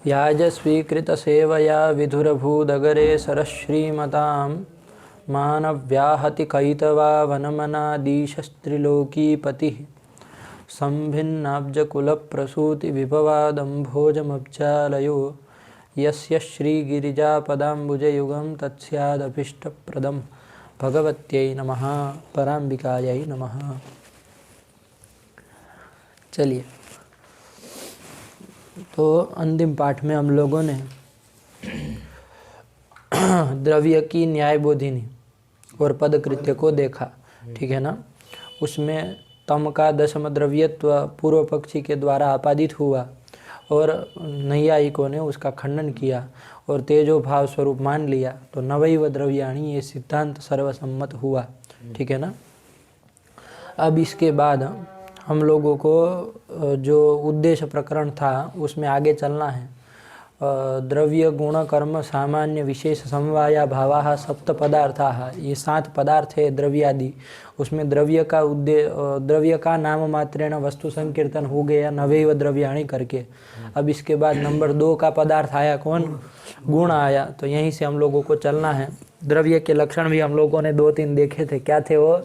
याजस्वीकृतसेवया विधुरभूदगरे सरश्रीमतां मानव्याहति कैतवा वनमनादीशस्त्रिलोकीपतिः संभिन्नाब्जकुलप्रसूतिविभवादम्भोजमब्जालयो यस्य श्रीगिरिजापदाम्बुजयुगं तत्स्यादभीष्टप्रदं भगवत्यै नमः। पराम्बिकायै नमः। चलिए, तो अंतिम पाठ में हम लोगों ने द्रव्य की न्यायबोधिनी और पदकृत्य को देखा, ठीक है ना। उसमें तम का दशम द्रव्यत्व पूर्व पक्षी के द्वारा आपादित हुआ और नैयायिकों ने उसका खंडन किया और तेजो भाव स्वरूप मान लिया, तो नवैव द्रव्याणि ये सिद्धांत सर्वसम्मत हुआ, ठीक है ना। अब इसके बाद हम लोगों को जो उद्देश्य प्रकरण था उसमें आगे चलना है। द्रव्य गुण कर्म सामान्य विशेष समवाया भावाः सप्त पदार्थाः, ये 7 पदार्थ है द्रव्यादि। उसमें द्रव्य का नाम मात्रेण वस्तु संकीर्तन हो गया नवैव द्रव्याणि करके। अब इसके बाद नंबर 2 का पदार्थ आया, कौन? गुण आया। तो यहीं से हम लोगों को चलना है। द्रव्य के लक्षण भी हम लोगों ने 2-3 देखे थे। क्या थे वो?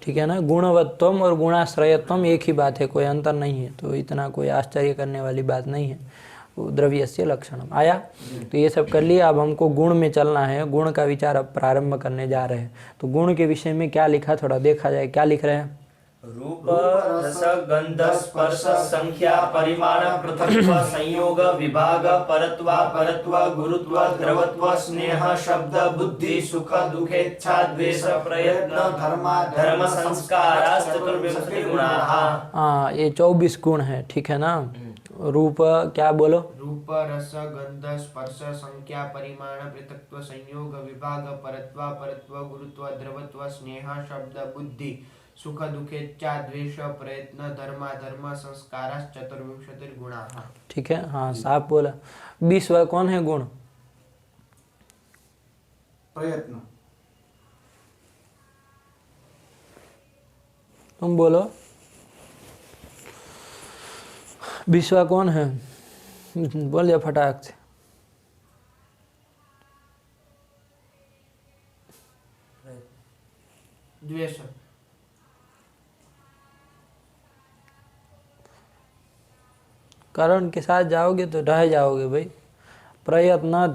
ठीक है ना। गुणवत्वम और गुणाश्रयत्वम एक ही बात है, कोई अंतर नहीं है, तो इतना कोई आश्चर्य करने वाली बात नहीं है। द्रव्यस्य लक्षणम आया, तो ये सब कर लिया। अब हमको गुण में चलना है। गुण का विचार अब प्रारंभ करने जा रहे हैं। तो गुण के विषय में क्या लिखा, थोड़ा देखा जाए। क्या लिख रहे हैं? रूप रस गंध स्पर्श संख्या परिमाण पृथक्त्व संयोग विभाग परत्व परत्व गुरुत्व द्रवत्व स्नेह शब्द बुद्धि सुख दुखेच्छा द्वेष प्रयत्न धर्म संस्कार चतुर्विंशति गुणाः। हाँ, ये 24 गुण है, ठीक है ना। रूप, क्या बोलो? रूप रस गंध स्पर्श संख्या परिमाण पृथक्त्व संयोग विभाग परत्व परत्व गुरुत्व द्रवत्व स्नेह शब्द बुद्धि सुख दुखेच्छा द्वेष प्रयत्न धर्म संस्कार चतुर्विंशतिर्गुणाः। ठीक है, हाँ साफ बोला। 20वां कौन है गुण? प्रयत्न। तुम बोलो। 20वां कौन है? बोलिए फटाक से। द्वेष। कारण के साथ जाओगे तो रह जाओगे भाई। प्रयत्न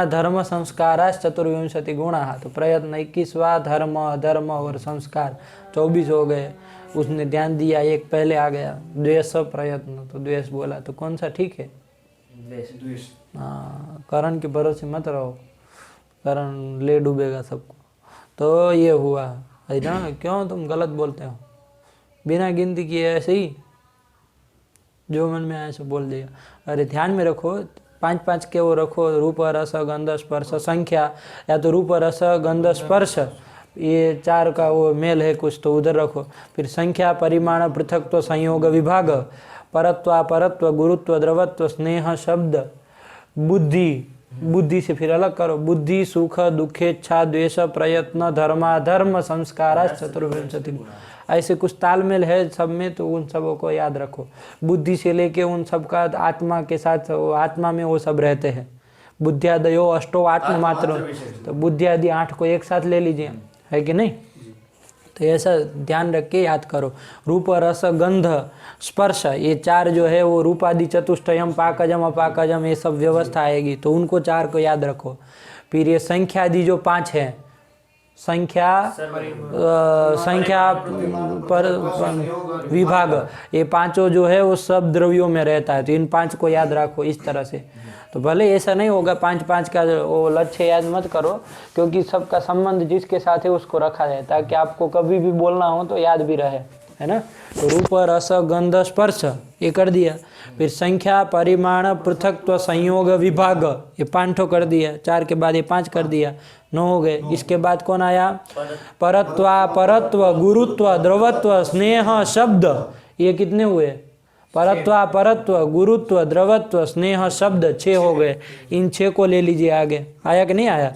धर्म संस्काराश्च चतुर्विंशति गुणाः। तो प्रयत्न 21वां, धर्म अधर्म और संस्कार 24 हो गए। उसने ध्यान दिया, एक पहले आ गया द्वेष प्रयत्न, तो द्वेष बोला। तो कौन सा ठीक है? द्वेष। हाँ, करण के भरोसे मत रहो, करण ले डूबेगा सबको। तो ये हुआ है ना। क्यों तुम गलत बोलते हो? बिना गिनती किए ऐसे ही जो मन में आया सो बोल दिया। अरे ध्यान में रखो, 5-5 के वो रखो। रूप रस गंध स्पर्श संख्या, या तो रूप रस गंध स्पर्श, ये 4 का वो मेल है कुछ, तो उधर रखो। फिर संख्या परिमाण पृथक्त्व संयोग विभाग परत्व परत्व गुरुत्व द्रवत्व स्नेह शब्द बुद्धि से फिर अलग करो। बुद्धि सुख दुखेच्छा द्वेष प्रयत्न धर्म संस्कार चतुर्विंशति। ऐसे कुछ तालमेल है सब में, तो उन सबों को याद रखो। बुद्धि से लेके उन सब का आत्मा के साथ, आत्मा में वो सब रहते हैं। बुद्धियादयो अष्टो आत्म मात्र, तो बुद्धियादि 8 को एक साथ ले लीजिए, है कि नहीं। तो ऐसा ध्यान रख के याद करो। रूप रस गंध स्पर्श, ये 4 जो है वो रूपादि चतुष्टयम पाकजम अपाकजम ये सब व्यवस्था आएगी, तो उनको 4 को याद रखो। फिर ये संख्यादि जो 5 है, संख्या पर विभाग, ये 5 जो है वो सब द्रव्यों में रहता है, तो इन 5 को याद रखो इस तरह से। तो भले ऐसा नहीं होगा 5-5 का वो लक्ष्य याद मत करो, क्योंकि सबका संबंध जिसके साथ है उसको रखा जाए, ताकि आपको कभी भी बोलना हो तो याद भी रहे, है ना। तो रूप रस गंध स्पर्श ये कर दिया। फिर संख्या परिमाण पृथक्त्व संयोग विभाग ये 5 कर दिया। 4 के बाद ये 5 कर दिया, 9 हो गए। इसके बाद कौन आया? परत्व गुरुत्व द्रवत्व स्नेह शब्द, ये कितने हुए? परत्व गुरुत्व द्रवत्व स्नेह शब्द 6 हो गए। इन 6 को ले लीजिए आगे। आया कि नहीं आया?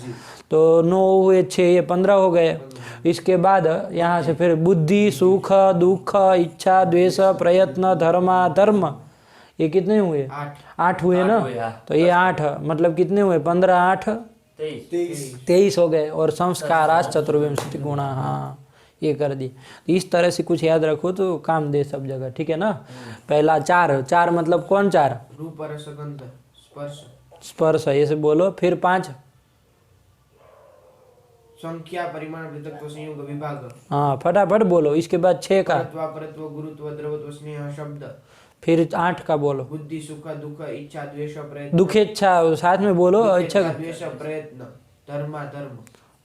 तो 9 हुए, 6 ये 15 हो गए। इसके बाद यहाँ से फिर बुद्धि, सुख, दुख, इच्छा, द्वेष, प्रयत्न, धर्म, ये कितने हुए? 8 हुए ना। हुए, हाँ। तो ये 8 मतलब कितने हुए? 15, 8, 23 हो गए। और संस्काराश्च चतुर्विंशति गुणा, हाँ ये कर दी। तो इस तरह से कुछ याद रखो तो काम दे सब जगह, ठीक है ना। पहला 4 मतलब कौन 4? रूप रस गंध स्पर्श स्पर्श, ऐसे बोलो। फिर 5, संख्या परिमाण पृथक्त्व संयोग विभाग हाँ फटाफट बोलो। इसके बाद 6 का, परत्व गुरुत्व द्रवत्व स्नेह शब्द। फिर 8 का बोलो। बुद्धि, सुख, दुख, इच्छा, द्वेष, प्रयत्न। दुखेच्छा साथ में बोलो। दुखेच्छा, अच्छा, द्वेष, प्रयत्न, धर्म।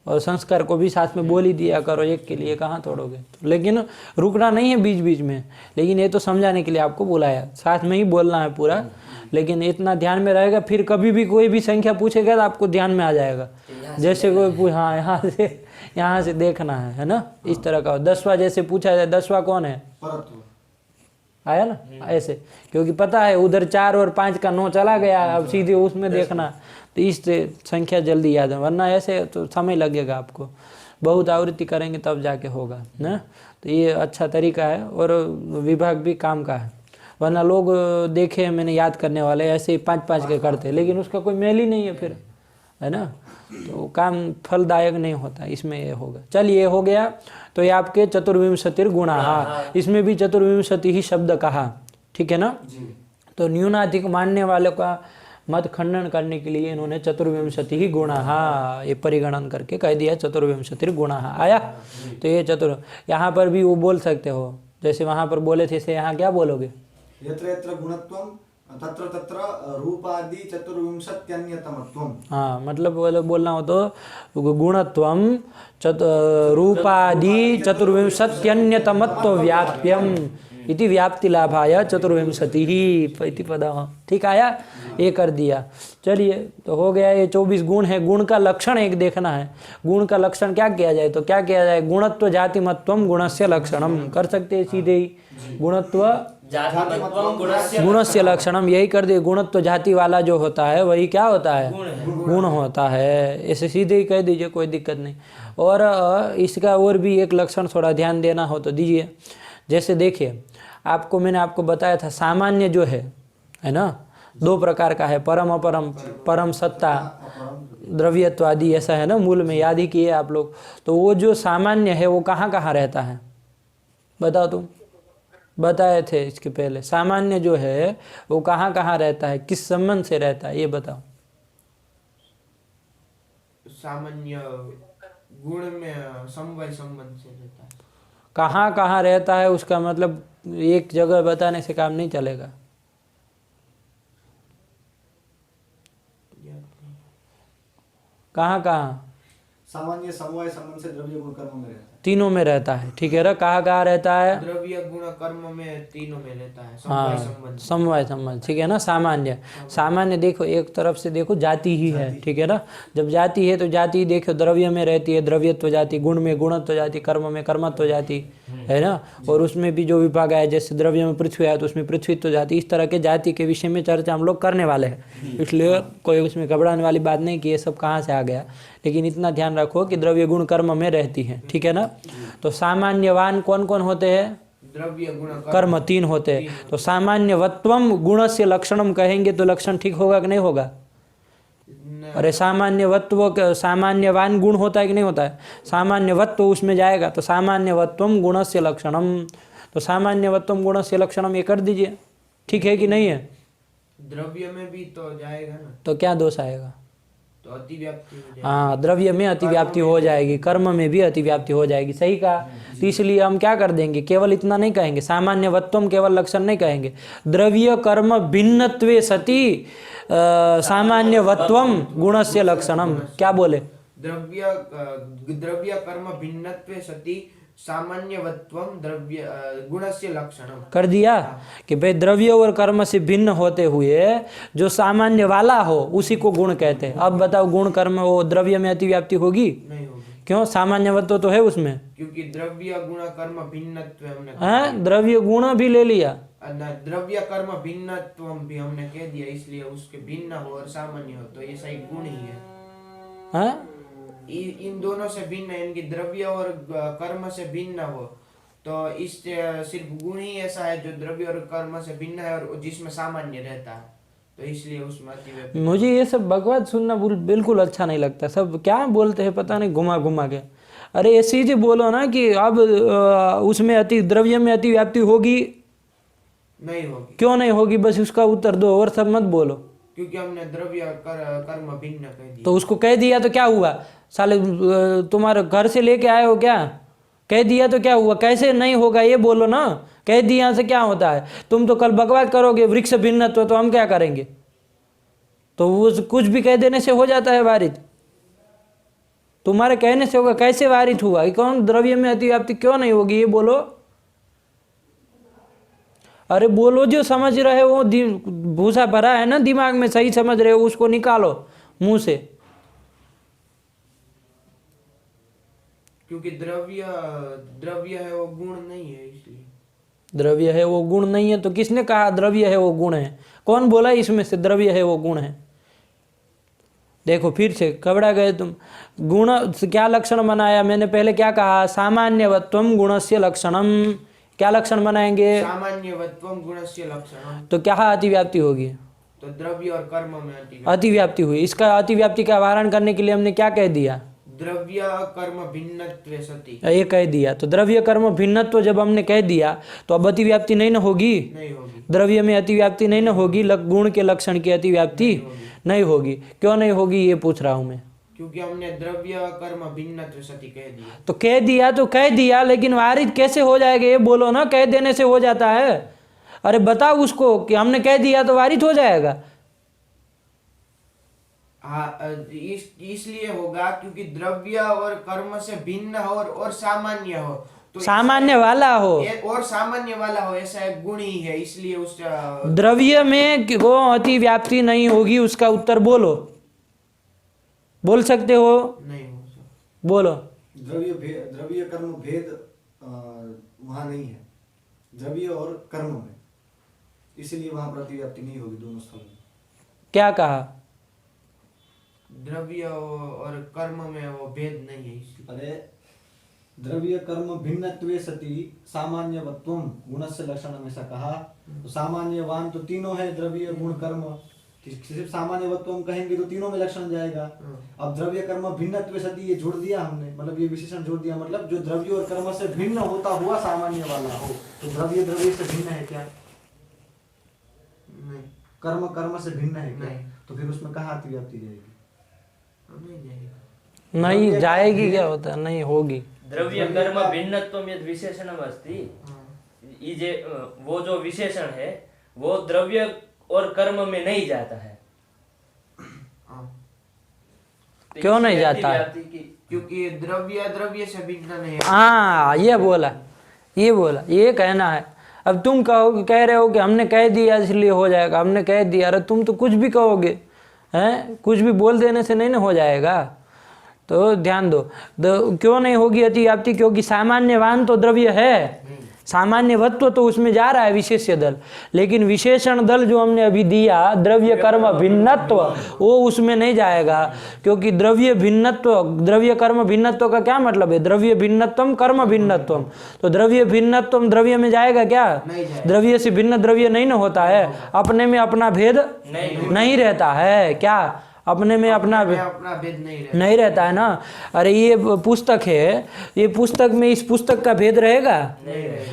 और संस्कार को भी साथ में बोल ही दिया करो, एक के लिए कहाँ तोड़ोगे। लेकिन रुकना नहीं है बीच बीच में, लेकिन ये तो समझाने के लिए आपको बुलाया, साथ में ही बोलना है पूरा। लेकिन इतना ध्यान में रहेगा, फिर कभी भी कोई भी संख्या पूछेगा तो आपको ध्यान में आ जाएगा। जैसे कोई हाँ यहाँ से देखना है ना, इस तरह का। 10वां जैसे पूछा जाए, 10वां कौन है? परत्व आया ना ऐसे, क्योंकि पता है उधर 4 और 5 का 9 चला गया, अब सीधे उसमें देखना। तो इस संख्या जल्दी याद है, वरना ऐसे तो समय लगेगा आपको। बहुत आवृत्ति करेंगे तब जाके होगा ना। तो ये अच्छा तरीका है, और विभाग भी काम का है। वरना लोग देखे मैंने याद करने वाले ऐसे ही 5-5 के करते, लेकिन उसका कोई मेल ही नहीं है फिर, है ना। तो काम फलदायक नहीं होता, इसमें ये होगा। चलिए ये हो गया। तो ये आपके चतुर्विंशतिर गुणा, इसमें भी चतुर्विंशति ही शब्द कहा, ठीक है ना। तो न्यूनाधिक मानने वालों का मत खंडन करने के लिए इन्होंने चतुर्विंशति ही गुणा ये परिगणन करके कह दिया चतुर्विंशतिर गुणा। आया। तो ये यहाँ पर भी वो बोल सकते हो, जैसे वहाँ पर बोले थे, से यहाँ क्या बोलोगे? यत्र यत्र गुणत्वं तत्र तत्र रूपादि चतुर्विंशत्यन्यतमत्वम्। हाँ मतलब बोलना हो तो गुणत्वम रूपादि चतुर्विंशत्यन्यतमत्व व्याप्यम इति व्याप्ति लाभाय चतुर्विंशति ही इति पदः। ठीक आया, ये कर दिया। चलिए तो हो गया। ये 24 गुण है। गुण का लक्षण एक देखना है। गुण का लक्षण क्या किया जाए? तो क्या किया जाए? गुणत्व जातिमत्वम गुणस्य लक्षणम कर सकते हैं सीधे ही। गुणत्व गुणस्य लक्षणम, यही कर दिए। गुणत्व जाति वाला जो होता है वही क्या होता है? गुण होता है। ऐसे सीधे ही कह दीजिए, कोई दिक्कत नहीं। और इसका और भी एक लक्षण थोड़ा ध्यान देना हो तो दीजिए। जैसे देखिए, मैंने आपको बताया था सामान्य जो है ना, 2 प्रकार का है, परम अपरम। परम सत्ता, द्रव्यत्व आदि, ऐसा है ना, मूल में याद ही किए आप लोग। तो वो जो सामान्य है वो कहाँ कहाँ रहता है? बताओ तुम, बताए थे इसके पहले। सामान्य जो है वो कहाँ कहाँ रहता है, किस संबंध से रहता है, ये बताओ। सामान्य गुण में समवाय संबंध से रहता है। कहाँ कहाँ रहता है उसका मतलब एक जगह बताने से काम नहीं चलेगा। कहाँ कहाँ? सामान्य समवाय संबंध से द्रव्य गुण कर्म में रहता है। तीनों में रहता है। ठीक है ना। कहाँ कहाँ रहता है? द्रव्य गुण कर्म में तीनों में रहता है। समवाय संबंध, समवाय संबंध, ठीक है ना। सामान्य देखो, एक तरफ से देखो जाति ही है, ठीक है ना। जब जाति है तो जाति देखो द्रव्य में रहती है, द्रव्यत्व जाति, गुण में गुणत्व जाति, कर्म में कर्मत्व जाति, है ना। और उसमें भी जो विभाग आया, जैसे द्रव्य में पृथ्वी आया तो उसमें पृथ्वीत्व जाति। इस तरह के जाति के विषय में चर्चा हम लोग करने वाले हैं, इसलिए कोई उसमें घबराने वाली बात नहीं कि ये सब कहाँ से आ गया। लेकिन इतना ध्यान रखो कि द्रव्य गुण कर्म में रहती है, ठीक है ना। तो सामान्यवान कौन कौन होते हैं? द्रव्य गुण कर्म 3 होते हैं। तो सामान्यवत्वम गुणस्य लक्षणम कहेंगे तो लक्षण ठीक होगा कि नहीं होगा? अरे सामान्यवत्व, सामान्यवान गुण होता है कि नहीं होता है? सामान्यवत्व उसमें जाएगा तो सामान्यवत्वम गुणस्य लक्षणम। तो सामान्यवत्वम गुणस्य लक्षणम ये कर दीजिए, ठीक है कि नहीं है? द्रव्य में भी तो जाएगा ना, तो क्या दोष आएगा? तो अतिव्याप्ति हो जाएगी। हाँ, द्रव्य में अतिव्याप्ति हो जाएगी, कर्म में भी अतिव्याप्ति हो जाएगी। सही कहा। तो इसलिए हम क्या कर देंगे, केवल इतना नहीं कहेंगे, सामान्यवत्वम केवल लक्षण नहीं कहेंगे, द्रव्य कर्म भिन्नत्वे सति सामान्यवत्वम गुणस्य लक्षणम। क्या बोले? द्रव्य कर्म भिन्नत्वे सति सामान्यवत्वम द्रव्य गुणस्य लक्षणम कर दिया कि भाई द्रव्य और कर्म से भिन्न होते हुए जो सामान्य वाला हो उसी को गुण कहते हैं। अब बताओ, गुण कर्म वो द्रव्य में अतिव्याप्ति होगी? नहीं होगी। क्यों? सामान्यवत्व तो है उसमें, क्योंकि द्रव्य गुण कर्म भिन्नत्व हमने है, द्रव्य गुण भी ले लिया, द्रव्य कर्म भिन्नत्व भी हमने कह दिया, इसलिए उसके भिन्न हो और सामान्य हो तो ये सही गुण ही है। इन दोनों से भिन्न है, इनकी द्रव्य और कर्म से भिन्न हो, तो इस सिर्फ गुण ही ऐसा है जो द्रव्य और कर्म से भिन्न है और जिसमें सामान्य रहता है, तो इसलिए उसमें अतिव्याप्ति। मुझे ये सब बकवास सुनना बिल्कुल अच्छा नहीं लगता। सब क्या बोलते हैं पता नहीं, घुमा घुमा के। अरे ऐसी चीजें बोलो ना कि अब उसमें द्रव्य में अतिव्याप्ति होगी, नहीं होगी। क्यों नहीं होगी, बस उसका उत्तर दो, और सब मत बोलो। क्योंकि हमने द्रव्य कर्म भिन्न कह दिया। तो उसको कह दिया तो क्या हुआ? साले तुम्हारे घर से लेके आए हो क्या? कह दिया तो क्या हुआ? कैसे नहीं होगा ये बोलो ना। कह दिया से क्या होता है? तुम तो कल बकवास करोगे वृक्ष भिन्नत्व, तो हम क्या करेंगे? तो वो कुछ भी कह देने से हो जाता है वारित? तुम्हारे कहने से होगा? कैसे वारित हुआ? कौन द्रव्य में अतिव्याप्ति क्यों नहीं होगी ये बोलो। अरे बोलो, जो समझ रहे हो, भूसा भरा है ना दिमाग में, सही समझ रहे हो, उसको निकालो मुंह से। क्योंकि द्रव्य है वो गुण नहीं है, इसलिए। द्रव्य है वो गुण नहीं है, तो किसने कहा द्रव्य है वो गुण है? कौन बोला इसमें से द्रव्य है वो गुण है? देखो फिर से घबरा गए तुम। गुण क्या लक्षण बनाया मैंने? पहले क्या कहा? सामान्यवत्वम गुणस्य लक्षणम। क्या लक्षण बनाएंगे? सामान्यवत्वम गुणस्य लक्षणम। तो क्या अतिव्याप्ति होगी? तो द्रव्य और कर्म में अतिव्याप्ति हुई। इसका अतिव्याप्ति का वारण करने के लिए हमने क्या कह दिया? द्रव्य कर्म भिन्नत्वे सति। ये कह दिया। तो द्रव्य कर्म भिन्नत्व जब हमने कह दिया तो अब अतिव्याप्ति नहीं न होगी? नहीं होगी। द्रव्य में अतिव्याप्ति नहीं न होगी, गुण के लक्षण की अतिव्याप्ति नहीं होगी। क्यों नहीं होगी ये पूछ रहा हूं मैं। क्योंकि हमने द्रव्य कर्म भिन्नत्वे सति कह दिया। तो कह दिया तो कह दिया, लेकिन वारित कैसे हो जाएगा ये बोलो ना। कह देने से हो जाता है? अरे बताओ उसको कि हमने कह दिया तो वारित हो जाएगा। हाँ, इसलिए होगा क्योंकि द्रव्य और कर्म से भिन्न हो और सामान्य हो, तो सामान्य वाला हो और सामान्य वाला हो, ऐसा एक गुण ही है, इसलिए उस द्रव्य में वो अतिव्याप्ति नहीं होगी। उसका उत्तर बोलो। बोल सकते हो? नहीं हो सकता। बोलो। द्रव्य कर्म भेद वहां नहीं है, द्रव्य और कर्म में, इसलिए वहां पर अतिव्याप्ति नहीं होगी दोनों स्थलों में। क्या कहा? द्रव्य और कर्म में वो भेद नहीं है, इसलिए। अरे द्रव्य कर्म भिन्नत्वे सति सामान्यवत्वम गुणस्य लक्षणम ऐसा कहा। तो सामान्यवान तो तीनों है, द्रव्य गुण कर्म। सिर्फ सामान्यवत्वम कहेंगे तो तीनों में लक्षण जाएगा। अब द्रव्य कर्म भिन्नत्वे सति ये जोड़ दिया हमने, मतलब ये विशेषण जोड़ दिया, मतलब जो द्रव्य और कर्म से भिन्न होता हुआ सामान्य वाला हो। तो द्रव्य से भिन्न है क्या? नहीं, कर्म से भिन्न है क्या? नहीं। तो फिर उसमें कहाँ अतिव्याप्ति जाएगी? नहीं जाएगा। नहीं जाएगी, क्या होता है? नहीं होगी। द्रव्य कर्म भिन्नत्वम यद् विशेषणम अस्ति, ये वो जो विशेषण है वो द्रव्य और कर्म में नहीं जाता है। तो क्यों नहीं जाता है? क्योंकि द्रव्य से भिन्न नहीं है। हाँ, ये बोला, ये कहना है। अब तुम कह रहे हो कि हमने कह दिया इसलिए हो जाएगा, हमने कह दिया। अरे तुम तो कुछ भी कहोगे, हैं? कुछ भी बोल देने से नहीं ना हो जाएगा। तो ध्यान दो, क्यों नहीं होगी अतिव्याप्ति? क्योंकि सामान्यवान तो द्रव्य है, सामान्यवत्व तो उसमें जा रहा है विशेष्य दल, लेकिन विशेषण दल जो हमने अभी दिया द्रव्य कर्म भिन्नत्व, वो उसमें नहीं जाएगा। क्योंकि द्रव्य कर्म भिन्नत्व का क्या मतलब है? द्रव्य भिन्नत्वम कर्म भिन्नत्वम। तो द्रव्य भिन्नत्वम द्रव्य में जाएगा क्या? द्रव्य से भिन्न द्रव्य नहीं ना होता है। अपने में अपना भेद नहीं रहता है। क्या अपने में अपना भेद नहीं रहता है ना? अरे ये पुस्तक है, ये पुस्तक में इस पुस्तक का भेद रहेगा?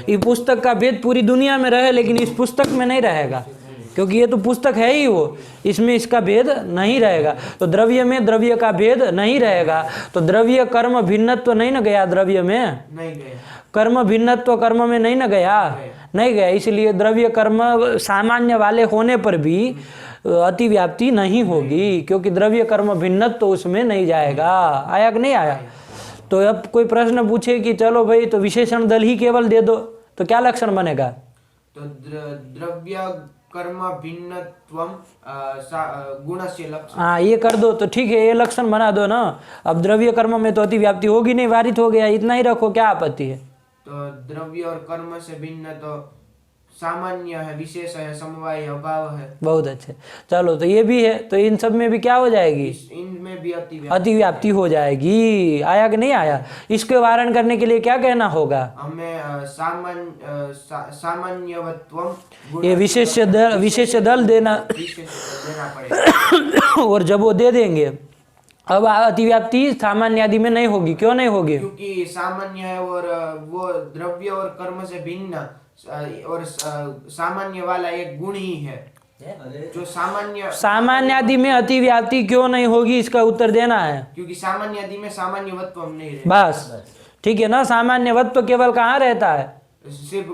ये पुस्तक का भेद पूरी दुनिया में रहे, लेकिन इस पुस्तक में नहीं रहेगा, क्योंकि ये तो पुस्तक है ही वो, इसमें इसका भेद नहीं रहेगा। तो द्रव्य में द्रव्य का भेद नहीं रहेगा। तो द्रव्य कर्म भिन्नत्व नहीं न गया, द्रव्य में नहीं गया। कर्म भिन्नत्व कर्म में नहीं न गया, नहीं गया। इसलिए द्रव्य कर्म सामान्य वाले होने पर भी अतिव्याप्ति नहीं होगी, क्योंकि द्रव्य कर्म भिन्नत्व तो उसमें नहीं जाएगा। आया कि नहीं आया? तो अब कोई प्रश्न पूछे कि चलो भाई तो विशेषण दल ही केवल दे दो, तो क्या लक्षण बनेगा? तो द्रव्य कर्म भिन्नत्वम गुणस्य लक्षण। हाँ, ये कर दो तो ठीक है, ये लक्षण बना दो ना। अब द्रव्य कर्म में तो अतिव्याप्ति होगी नहीं, वारित हो गया, इतना ही रखो, क्या आपत्ति है? तो द्रव्य और कर्म से भिन्न तो सामान्य है, विशेष है, समवाय अभाव है। बहुत अच्छे। चलो तो ये भी है, तो इन सब में भी क्या हो जाएगी? इनमें भी अतिव्याप्ति हो जाएगी। आया कि नहीं आया? इसके वारण करने के लिए क्या कहना होगा? हमें सामान्यवत्वम ये विशेष दल देना पड़ेगा। और जब वो दे देंगे, अब अतिव्याप्ति सामान्य आदि में नहीं होगी। क्यों नहीं होगी? क्योंकि सामान्य है और वो द्रव्य और कर्म से भिन्न और सामान्य वाला एक गुण ही है जो सामान्य आदि में अतिव्याप्ति क्यों नहीं होगी, इसका उत्तर देना है। क्योंकि सामान्य आदि में सामान्यवत्व नहीं रहता। बस ठीक है ना। सामान्यवत्व केवल कहाँ रहता है? सिर्फ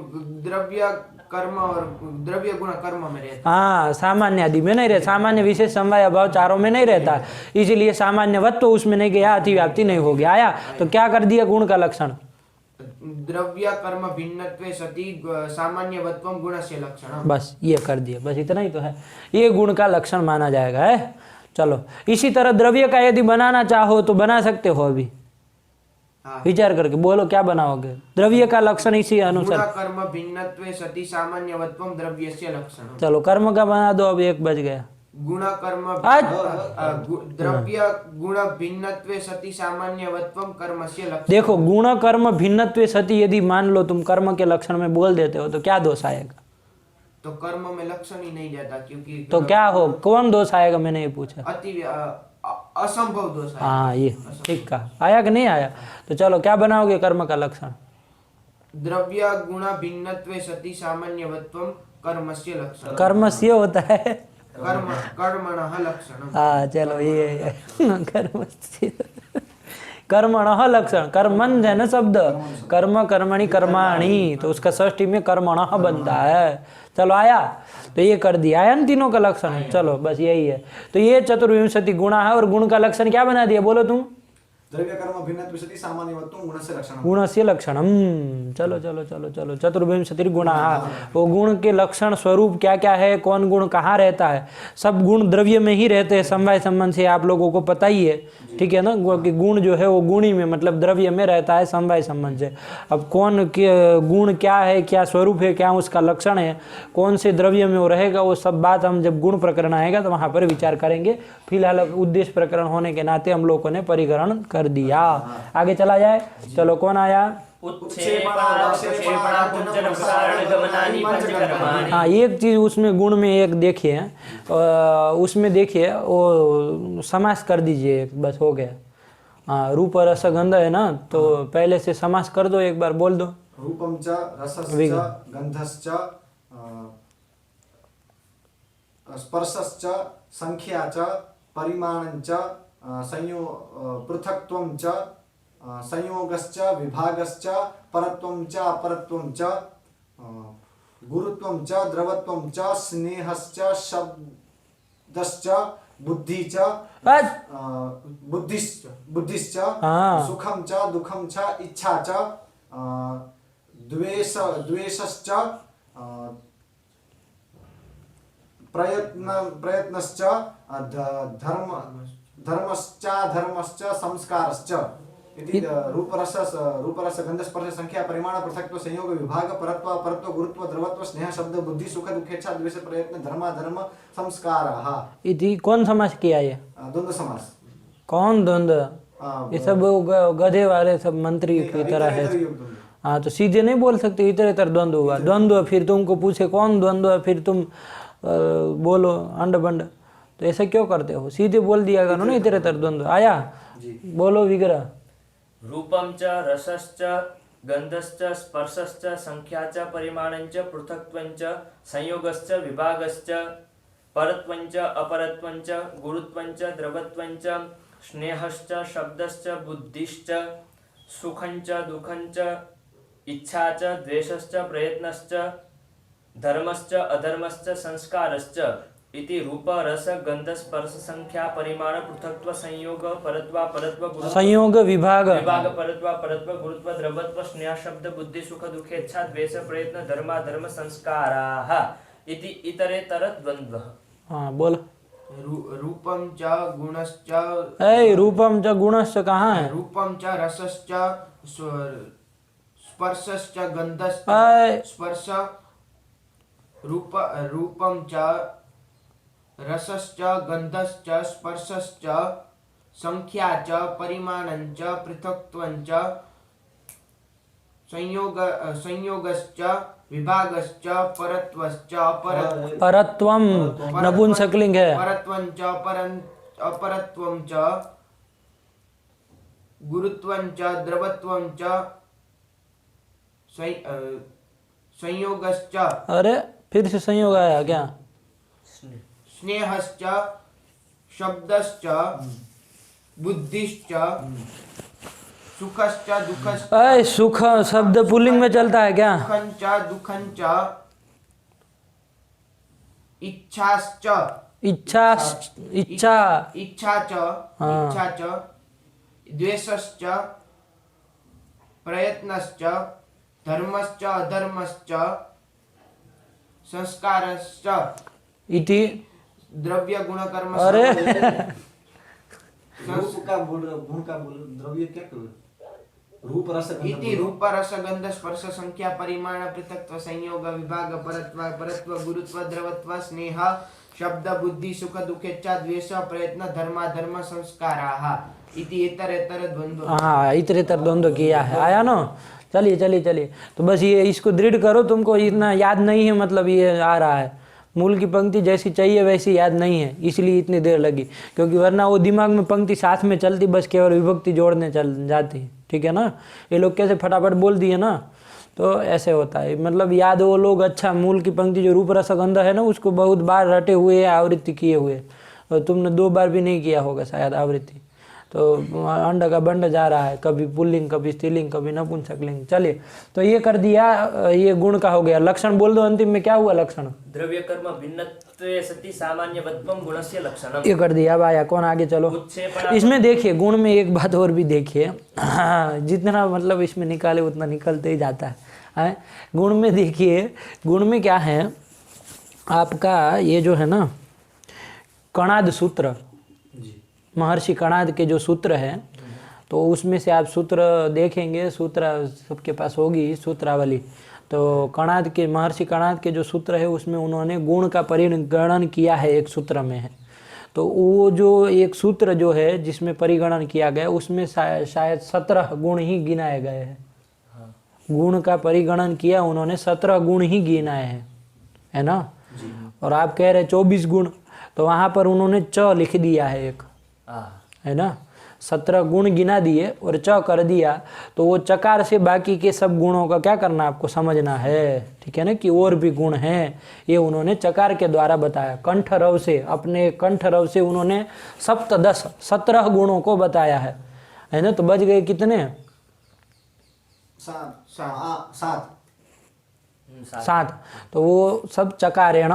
द्रव्य कर्म और द्रव्य गुण कर्म में रहता है। हाँ, सामान्य आदि में नहीं रहता। सामान्य विशेष समवाय अभाव चारों में नहीं रहता, इसलिए सामान्यवत्व उसमें नहीं गया, अतिव्याप्ति नहीं हो गया। आया तो क्या कर दिया गुण का लक्षण? द्रव्य कर्म भिन्नत्वे सति सामान्यवत्वम गुणस्य लक्षणम। बस ये कर दिया, बस इतना ही तो है, ये गुण का लक्षण माना जाएगा है। चलो इसी तरह द्रव्य का यदि बनाना चाहो तो बना सकते हो। अभी विचार करके बोलो क्या बनाओगे? द्रव्य का लक्षण इसी अनुसार। कर्म भिन्नत्वे सति सामान्यवत्वम द्रव्यस्य लक्षणम। चलो कर्म का बना दो, अब 1 बज गया। गुण कर्म द्रव्य गुण भिन्नत्वे सति सामान्यवत्वम कर्मस्य लक्षणम। देखो गुण कर्म भिन्नत्वे सति यदि मान लो तुम कर्म के लक्षण में बोल देते हो तो क्या दोष आएगा? तो कर्म में लक्षण ही नहीं जाता, क्योंकि तो क्या हो, कौन दोष आएगा? मैंने ये पूछा। असंभव दोष है। हाँ ये ठीक कहा। आया कि नहीं आया? तो चलो क्या बनाओगे कर्म का लक्षण? द्रव्य गुण भिन्नत्वे सति सामान्यवत्वम कर्मस्य लक्षणम। कर्मस्य होता है कर्मणः लक्षणम। हाँ चलो ये कर्मस्य कर्मणः लक्षण। कर्मन है ना शब्द, कर्म कर्मणि कर्माणि, तो उसका षष्ठी में कर्मणः बनता है। चलो आया, तो ये कर दिया। आया न तीनों का लक्षण। चलो बस यही है। तो ये चतुर्विंशति गुणा है और गुण का लक्षण क्या बना दिया? बोलो तुम। द्रव्य कर्म भिन्नत्वे सति सामान्यवत्वम गुणस्य लक्षणम। गुणस्य लक्षणम। चलो चलो चलो चलो चतुर्विंशति गुणा, वो गुण के लक्षण स्वरूप क्या क्या है, कौन गुण कहाँ रहता है? सब गुण द्रव्य में ही रहते हैं, समवाय संबंध से आप लोगों को पता ही है, ठीक है ना। कि गुण जो है वो गुणी में मतलब द्रव्य में रहता है समवाय संबंध से। अब कौन के गुण क्या है, क्या स्वरूप है, क्या उसका लक्षण है, कौन से द्रव्य में वो रहेगा, वो सब बात हम जब गुण प्रकरण आएगा तो वहाँ पर विचार करेंगे। फिलहाल उद्देश्य प्रकरण होने के नाते हम लोगों ने परिग्रहण कर दिया। आगे चला जाए। चलो कौन आया? हाँ एक चीज उसमें गुण में एक देखिए, उसमें देखिए वो समास कर दीजिए, बस हो गया। हाँ रूप रस गंध है ना, तो पहले से समास कर दो, एक बार बोल दो। रूपम च रसश्च गंधश्च स्पर्शश्च संख्या च परिमाणञ्च पृथक्त्वं च संयोगश्च विभागश्च परत्वं च अपरत्वं च गुरुत्वं च द्रवत्वं च स्नेहश्च शब्दश्च बुद्धि च बुद्धिश्च सुखं च दुःखं च इच्छा च द्वेषश्च प्रयत्नश्च धर्मश्च संस्कारश्च इति रूपरस गंधस्पर्श संख्या परिमाण पृथक्त्व संयोग विभाग परत्व अपरत्व गुरुत्व द्रवत्व स्नेह शब्द बुद्धि सुख दुखेच्छा द्वेष प्रयत्न धर्म संस्काराः इति कौन समास किया ये? द्वंद्व समास। कौन द्वंद्व? ये सब गधे वाले सब मंत्री की तरह है। हाँ तो सीधे नहीं बोल सकते, इतर इतर द्वंद्व हुआ। द्वंद्व फिर तुमको पूछे कौन द्वंद्व, फिर तुम बोलो अंड बंड, तो ऐसा क्यों करते हो? सीधे बोल दिया करो ना इतर इतर द्वंद्व। आया बोलो विग्रह। रूपम च रसश्च गंधश्च स्पर्शश्च संख्या च परिमाणञ्च पृथक्त्वञ्च संयोगश्च विभागश्च परत्वञ्च अपरत्वञ्च गुरुत्वञ्च द्रवत्वञ्च स्नेहश्च शब्दश्च बुद्धिश्च सुखञ्च दुःखञ्च इच्छा च द्वेषश्च प्रयत्नश्च धर्मश्च अधर्मश्च संस्कारश्च इति रूप रस गंध स्पर्श संख्या परिमाण पृथक्त्व संयोग परत्व गुरुत्व संयोग विभाग परत्व गुरुत्व द्रवत्व स्नेह शब्द बुद्धि सुख दुखेच्छा द्वेष प्रयत्न धर्म संस्काराः इति इतरेतर द्वंद्व। हाँ बोल। रूपम च गुणश्च रूपम च गुणश्च कहाँ है? रूपम च रसश्च स्पर्शश्च गंधश्च स्पर्श रूपम च रसश्च गंधश्च स्पर्शश्च संख्या च परिमाणं च पृथक्त्वं च संयोगश्च विभागश्च परत्वश्च परत्वम नपुंसकलिंग है। परत्वं च अपरत्वं च गुरुत्वं च द्रवत्वं च संयोगश्च अरे फिर से संयोग आया क्या? स्नेहश्च शब्दश्च बुद्धिश्च सुखश्च दुःखश्च अय सुख शब्द पुल्लिंग में चलता है क्या? दुःखञ्च इच्छाश्च इच्छा इच्छा इच्छा च द्वेषश्च प्रयत्नश्च धर्मश्च अधर्मश्च संस्कारश्च इति द्रव्य गुण कर्म अरे रूप का गुण का द्रव्य क्या करो? रूप रस इति रूप रस गंध स्पर्श संख्या परिमाण पृथक्त्व संयोग विभाग परत्व गुरुत्व द्रवत्व स्नेह शब्द बुद्धि सुख दुखेच्छा द्वेष प्रयत्न धर्म संस्काराः इति इतरेतर द्वंद्व। हाँ इतरेतर द्वंद्व किया है, आया ना? चलिए तो बस ये इसको दृढ़ करो, तुमको इतना याद नहीं है, मतलब ये आ रहा है मूल की पंक्ति जैसी चाहिए वैसी याद नहीं है, इसलिए इतनी देर लगी, क्योंकि वरना वो दिमाग में पंक्ति साथ में चलती, बस केवल विभक्ति जोड़ने चल जाती। ठीक है ना? ये लोग कैसे फटाफट बोल दिए ना, तो ऐसे होता है, मतलब याद वो लोग अच्छा मूल की पंक्ति जो रूप रस गंध है ना उसको बहुत बार रटे हुए आवृत्ति किए हुए, और तुमने 2 बार भी नहीं किया होगा शायद आवृत्ति, तो अंड का बंड जा रहा है, कभी पुल्लिंग कभी स्त्रीलिंग कभी नपुंसकलिंग। चलिए तो ये कर दिया, ये गुण का हो गया। लक्षण बोल दो अंतिम में क्या हुआ लक्षण? द्रव्य कर्म भिन्नत्वे सति सामान्यवत्वं गुणस्य लक्षणम्। ये कर दिया। अब आया कौन आगे? चलो इसमें देखिए गुण में एक बात और भी देखिए, जितना मतलब इसमें निकाले उतना निकलते ही जाता है। गुण में देखिए, गुण में क्या है आपका, ये जो है ना कणाद सूत्र, महर्षि कणाद के जो सूत्र है, तो उसमें से आप सूत्र देखेंगे, सूत्र सबके पास होगी सूत्रावली, तो कणाद के महर्षि कणाद के जो सूत्र है उसमें उन्होंने गुण का परिगणन किया है, एक सूत्र में है। तो वो जो एक सूत्र जो है जिसमें परिगणन किया गया उसमें शायद 17 गुण ही गिनाए गए हैं। गुण का परिगणन किया उन्होंने, 17 गुण ही गिनाए हैं, है ना? और आप कह रहे 24 गुण, तो वहाँ पर उन्होंने च लिख दिया है एक, है ना? 17 गुण गिना दिए और च कर दिया, तो वो चकार से बाकी के सब गुणों का क्या करना आपको समझना है। ठीक है ना? कि और भी गुण हैं, ये उन्होंने चकार के द्वारा बताया। कंठ रव से, अपने कंठ रव से उन्होंने 17 गुणों को बताया है ना? तो बच गए कितने? 7। तो वो सब चकारेण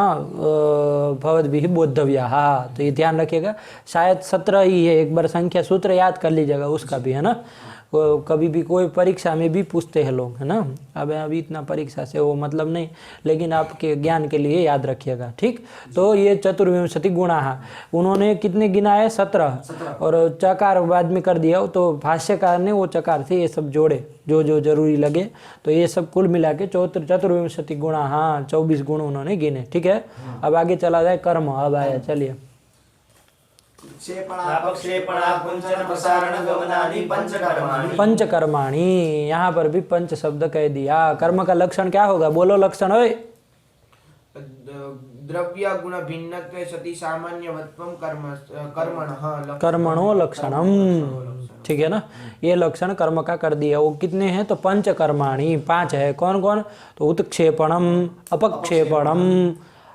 भवद्भिः बोद्धव्यः। तो ये ध्यान रखिएगा, शायद 17 ही है, एक बार संख्या सूत्र याद कर लीजिएगा उसका भी, है ना? कभी भी कोई परीक्षा में भी पूछते हैं लोग, है ना? अब अभी इतना परीक्षा से वो मतलब नहीं, लेकिन आपके ज्ञान के लिए याद रखिएगा। ठीक, तो ये चतुर्विंशति गुणाः उन्होंने कितने गिनाए? 17, और चकार बाद में कर दिया, तो भाष्यकार ने वो चकार से ये सब जोड़े जो जो जरूरी लगे, तो ये सब कुल मिला के चतुर्विंशति गुणाः 24 गुण उन्होंने गिने। ठीक है, अब आगे चला जाए कर्म। अब आया, चलिए पंचकर्माणि, यहाँ पर भी पंच शब्द कह दिया। कर्म का लक्षण क्या होगा? बोलो लक्षण। ओए द्रव्य गुण भिन्नत्वे सति सामान्यवत्वं कर्मणो लक्षणम। ठीक है ना? ये लक्षण कर्म का कर दिया। वो कितने हैं? तो पंचकर्माणि 5 है। कौन कौन? तो उत्क्षेपणम, अपक्षेपणम,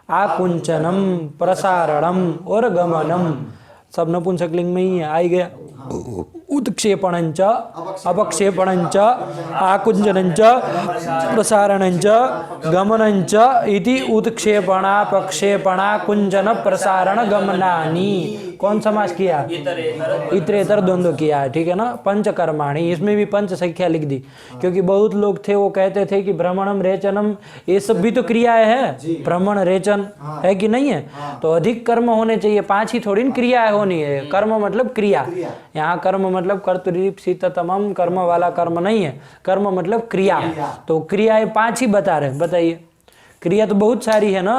आकुंचनम, प्रसारणम और गमनम, सब नपुंसकलिंग में ही आई गया। उत्क्षेपणंच, अपक्षेपणंच, आकुंचनंच, प्रसारणंच, गमनंच इति उत्क्षेपणापक्षेपणा कुंचन प्रसारण गमनानि। कौन समास किया? इतरेतर द्वंद्व किया है। ठीक है ना? पंचकर्माणि, इसमें भी पंच संख्या लिख दी, क्योंकि बहुत लोग थे वो कहते थे कि भ्रमणम रेचनम ये सब भी तो क्रियाएं है, भ्रमण रेचन है कि नहीं है? तो अधिक कर्म होने चाहिए, 5 ही थोड़ी क्रियाएं होनी है। कर्म मतलब क्रिया, यहाँ कर्म मतलब कर्तृप्सिततमम कर्म वाला कर्म नहीं है, कर्म मतलब क्रिया। तो क्रियाएं 5 ही बता रहे, बताइए क्रिया तो बहुत सारी है ना।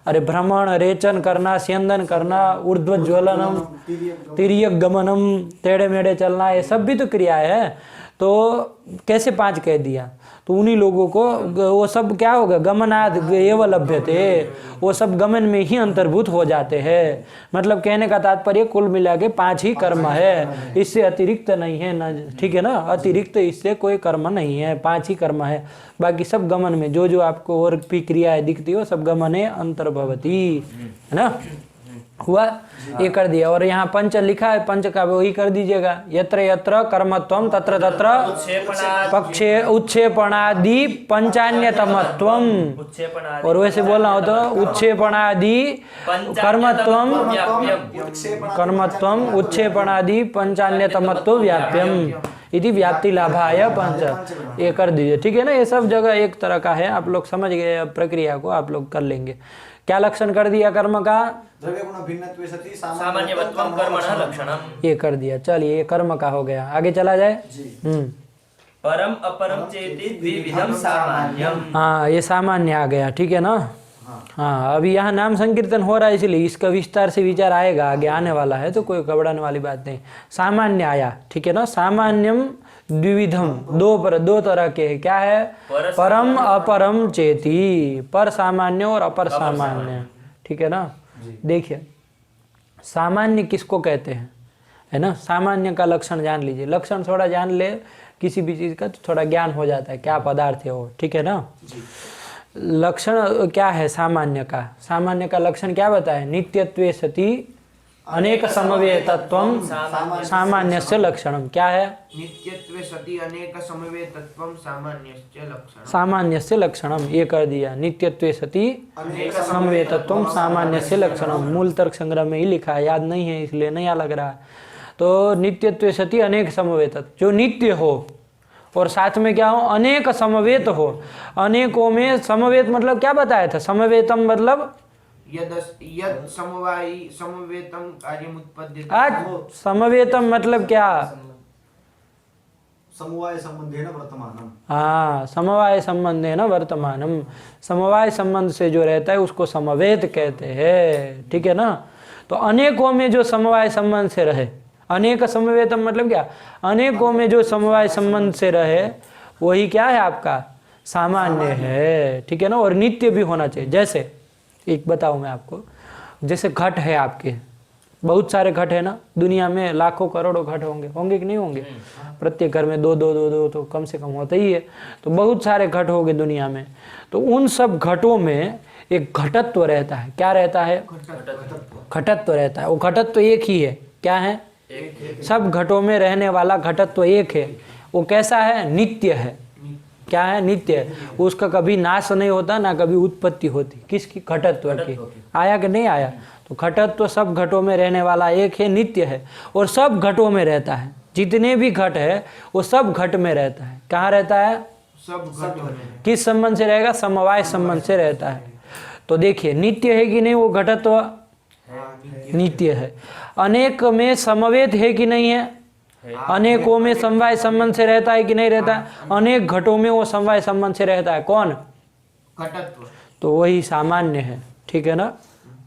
अरे भ्रमण, रेचन करना, स्यंदन करना, ऊर्ध्वज्वलनम, तिर्यक गमनम, टेढ़े मेढ़े चलना, ये सब भी तो क्रिया है। तो कैसे 5 कह दिया? तो उन्हीं लोगों को वो सब क्या होगा, गमनाद एव लभ्यते, वो सब गमन में ही अंतर्भूत हो जाते हैं। मतलब कहने का तात्पर्य कुल मिला के 5 ही कर्म है, इससे अतिरिक्त नहीं है ना, ठीक है ना। अतिरिक्त इससे कोई कर्म नहीं है, 5 ही कर्म है। बाकी सब गमन में जो जो आपको और भी क्रियाएं दिखती हो सब गमने अंतर्भवती, है ना। हुआ, ये कर दिया। और यहाँ पंच लिखा है, पंच का वही कर दीजिएगा। यत्र यत्र कर्मत्वम तत्र तत्र पक्षे उत्क्षेपणादि पंचान्यतमत्वम। और वैसे बोलना हो तो उत्क्षेपणादि कर्मत्वम उत्क्षेपणादि पंचान्यतमत्व व्याप्यम इति व्याप्ति लाभाय पंच, ये कर दीजिए, ठीक है ना। ये सब जगह एक तरह का है, आप लोग समझ गए। अब प्रक्रिया को आप लोग कर लेंगे। क्या लक्षण कर दिया कर्म का? द्रव्य गुण भिन्नत्वे सति सामान्यवत्वम कर्मणः लक्षणम्। ये कर दिया। चलिए, ये कर्म का हो गया। आगे चला जाए। परम अपरम चेति द्विविधम सामान्यम। हाँ, ये सामान्य आ गया, ठीक है ना। हाँ, अभी यहाँ नाम संकीर्तन हो रहा है, इसलिए इसका विस्तार से विचार आएगा, आगे आने वाला है, तो कोई घबराने वाली बात नहीं। सामान्य आया, ठीक है ना। सामान्यम द्विविधम, दो तरह के हैं। क्या है? परम अपरम चेति, पर सामान्य और अपर सामान्य, ठीक है ना। देखिए, सामान्य किसको कहते हैं, है ना। सामान्य का लक्षण जान लीजिए। लक्षण थोड़ा जान ले किसी भी चीज का तो थोड़ा ज्ञान हो जाता है, क्या पदार्थ है वो, ठीक है ना। लक्षण क्या है सामान्य का? सामान्य का लक्षण क्या बताए? नित्यत्वे सति अनेक समवेतत्वम सामान्यस्य लक्षणम। क्या है? नित्यत्वे सति अनेक समवेतत्वम सामान्यस्य लक्षणम, ये कर दिया। नित्यत्वे सति समवेतत्वम सामान्यस्य लक्षणम। मूल तर्क संग्रह में ही लिखा है, याद नहीं है इसलिए नया लग रहा है। तो नित्यत्वे सति अनेक समवेतत्व, जो नित्य हो और साथ में क्या हो? अनेक समवेत हो। अनेकों में समवेत मतलब क्या बताया था? समवेतम मतलब यद समवायी समवेतम कार्यमुत्पद्यते। आज समवेतम मतलब क्या? समवाय संबंधेन वर्तमानम। हाँ, समवाय संबंधेन वर्तमानम। समवाय संबंध से जो रहता है उसको समवेत कहते हैं, ठीक है ना। तो अनेकों में जो समवाय संबंध से रहे, अनेक समवेतम मतलब क्या? अनेकों में जो समवाय संबंध से रहे वही क्या है आपका? सामान्य है, ठीक है ना। और नित्य भी होना चाहिए। जैसे एक बताऊं मैं आपको, जैसे घट है आपके, बहुत सारे घट है ना दुनिया में, लाखों करोड़ों घट होंगे कि नहीं होंगे? प्रत्येक घर में दो तो कम से कम होता ही है। तो बहुत सारे घट होंगे दुनिया में। तो उन सब घटों में एक घटत्व रहता है। क्या रहता है? घटत्व रहता है। वो घटत्व एक ही है। क्या है? सब घटों में रहने वाला घटत्व एक है। वो कैसा है? नित्य है। क्या है? नित्य है। उसका कभी नाश नहीं होता, ना कभी उत्पत्ति होती। किसकी? घटत्व की। आया कि नहीं आया? तो घटत्व सब घटों में रहने वाला एक है, नित्य है, और सब घटों में रहता है। जितने भी घट है वो सब घट में रहता है। कहाँ रहता है? सब घट में। किस संबंध से रहेगा? समवाय संबंध से रहता है। तो देखिए, नित्य है कि नहीं वो घटत्व? नित्य है। अनेक में समवेत है कि नहीं है? अनेकों में समवाय संबंध से रहता है कि नहीं रहता है? अनेक घटों में वो समवाय संबंध से रहता है। कौन? घटत्व। तो वही सामान्य है, ठीक है ना।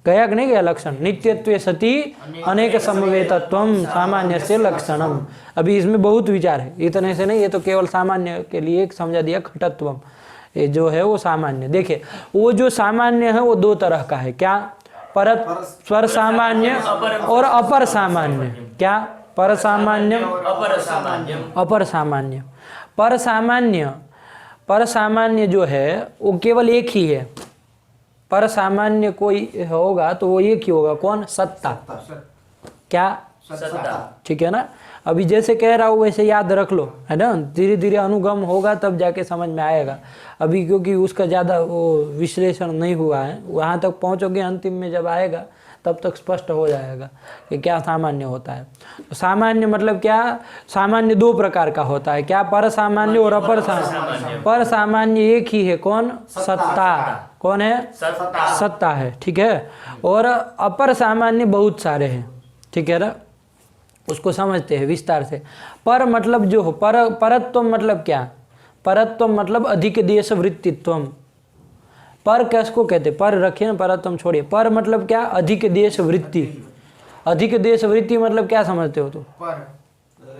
गया कि नहीं गया लक्षण? नित्यत्वे सति अनेक समवेतत्वम सामान्यस्य लक्षणम। अभी इसमें बहुत विचार है, इतने से नहीं, ये तो केवल सामान्य के लिए समझा दिया घटत्वम। ये जो है वो सामान्य। देखिए, वो जो सामान्य है वो 2 तरह का है। क्या? पर सामान्य और अपर सामान्य। क्या? पर सामान्य अपर सामान्य। पर सामान्य जो है वो केवल एक ही है। पर सामान्य कोई होगा तो वो एक ही होगा। कौन? सत्ता। क्या? सत्ता, ठीक है ना। अभी जैसे कह रहा हूँ वैसे याद रख लो, है ना। धीरे धीरे अनुगम होगा तब जाके समझ में आएगा। अभी क्योंकि उसका ज़्यादा वो विश्लेषण नहीं हुआ है, वहाँ तक पहुँचोगे अंतिम में जब आएगा तब तक स्पष्ट हो जाएगा कि क्या सामान्य होता है। तो सामान्य मतलब क्या? सामान्य 2 प्रकार का होता है। क्या? पर सामान्य और अपर सामान्य। पर सामान्य एक ही है। कौन? सत्ता। कौन है? सत्ता है, ठीक है। और अपर सामान्य बहुत सारे हैं, ठीक है ना। उसको समझते हैं विस्तार से। पर मतलब जो हो, परत्व मतलब क्या? परत्व मतलब अधिक देश वृत्तित्वम। पर किसको कहते? पर रखिए ना, पर तुम छोड़िए। पर मतलब क्या? अधिक देश वृत्ति। अधिक देश वृत्ति मतलब क्या समझते हो तुम?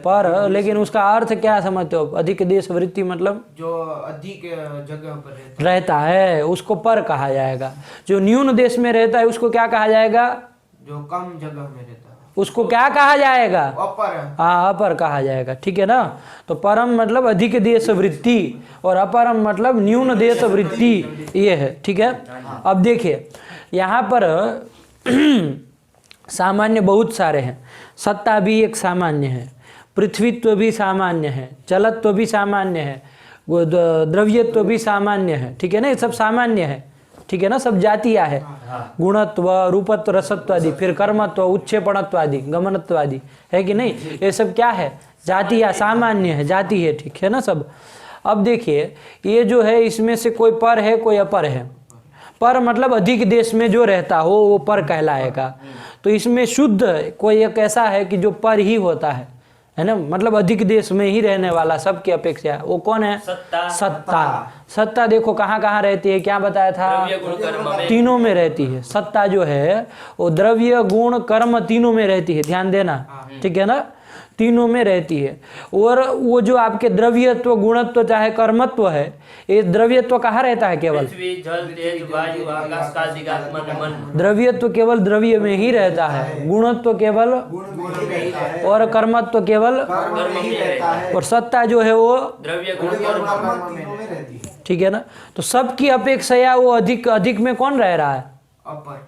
पर लेकिन उसका अर्थ क्या समझते हो? अधिक देश वृत्ति मतलब जो अधिक जगह पर रहता है उसको पर कहा जाएगा। जो न्यून देश में रहता है उसको क्या कहा जाएगा? जो कम जगह में रहता है उसको क्या कहा जाएगा? अपर। हाँ, अपर कहा जाएगा। ठीक है ना? तो परम मतलब अधिक देश वृत्ति और अपरम मतलब न्यून देश वृत्ति, ये है। ठीक है। अब देखिए यहाँ पर सामान्य बहुत सारे हैं। सत्ता भी एक सामान्य है, पृथ्वीत्व भी सामान्य है, जलत्व भी सामान्य है, द्रव्यत्व भी सामान्य है। ठीक है ना? ये सब सामान्य है। ठीक है ना? सब जातियाँ है। गुणत्व, रूपत्व, रसत्व आदि, फिर कर्मत्व, उच्छेपणत्व आदि, गमनत्व आदि, है कि नहीं? ये सब क्या है? जातियाँ, सामान्य है, जाति है। ठीक है ना सब? अब देखिए ये जो है इसमें से कोई पर है, कोई अपर है। पर मतलब अधिक देश में जो रहता हो वो पर कहलाएगा। तो इसमें शुद्ध कोई एक ऐसा है कि जो पर ही होता है ना? मतलब अधिक देश में ही रहने वाला सबकी अपेक्षा, वो कौन है? सत्ता। सत्ता। सत्ता देखो कहाँ कहाँ रहती है, क्या बताया था? द्रव्य गुण कर्म में। तीनों में रहती है। सत्ता जो है वो द्रव्य गुण कर्म तीनों में रहती है, ध्यान देना। ठीक है ना? तीनों में रहती है। और वो जो आपके द्रव्यत्व, गुणत्व चाहे कर्मत्व है, ये द्रव्यत्व कहाँ रहता है? केवल पृथ्वी, जल, तेज, वायु, आकाश, काल, दिक्, आत्मा, मन। द्रव्यत्व केवल द्रव्य में ही रहता है, गुणत्व केवल, और कर्मत्व केवल, कर्म में रहता है। और सत्ता जो है वो, द्रव्य गुण कर्म। तीनों में रहती है। ठीक है ना? तो सबकी अपेक्षा वो अधिक, अधिक में कौन रह रहा है? अपर।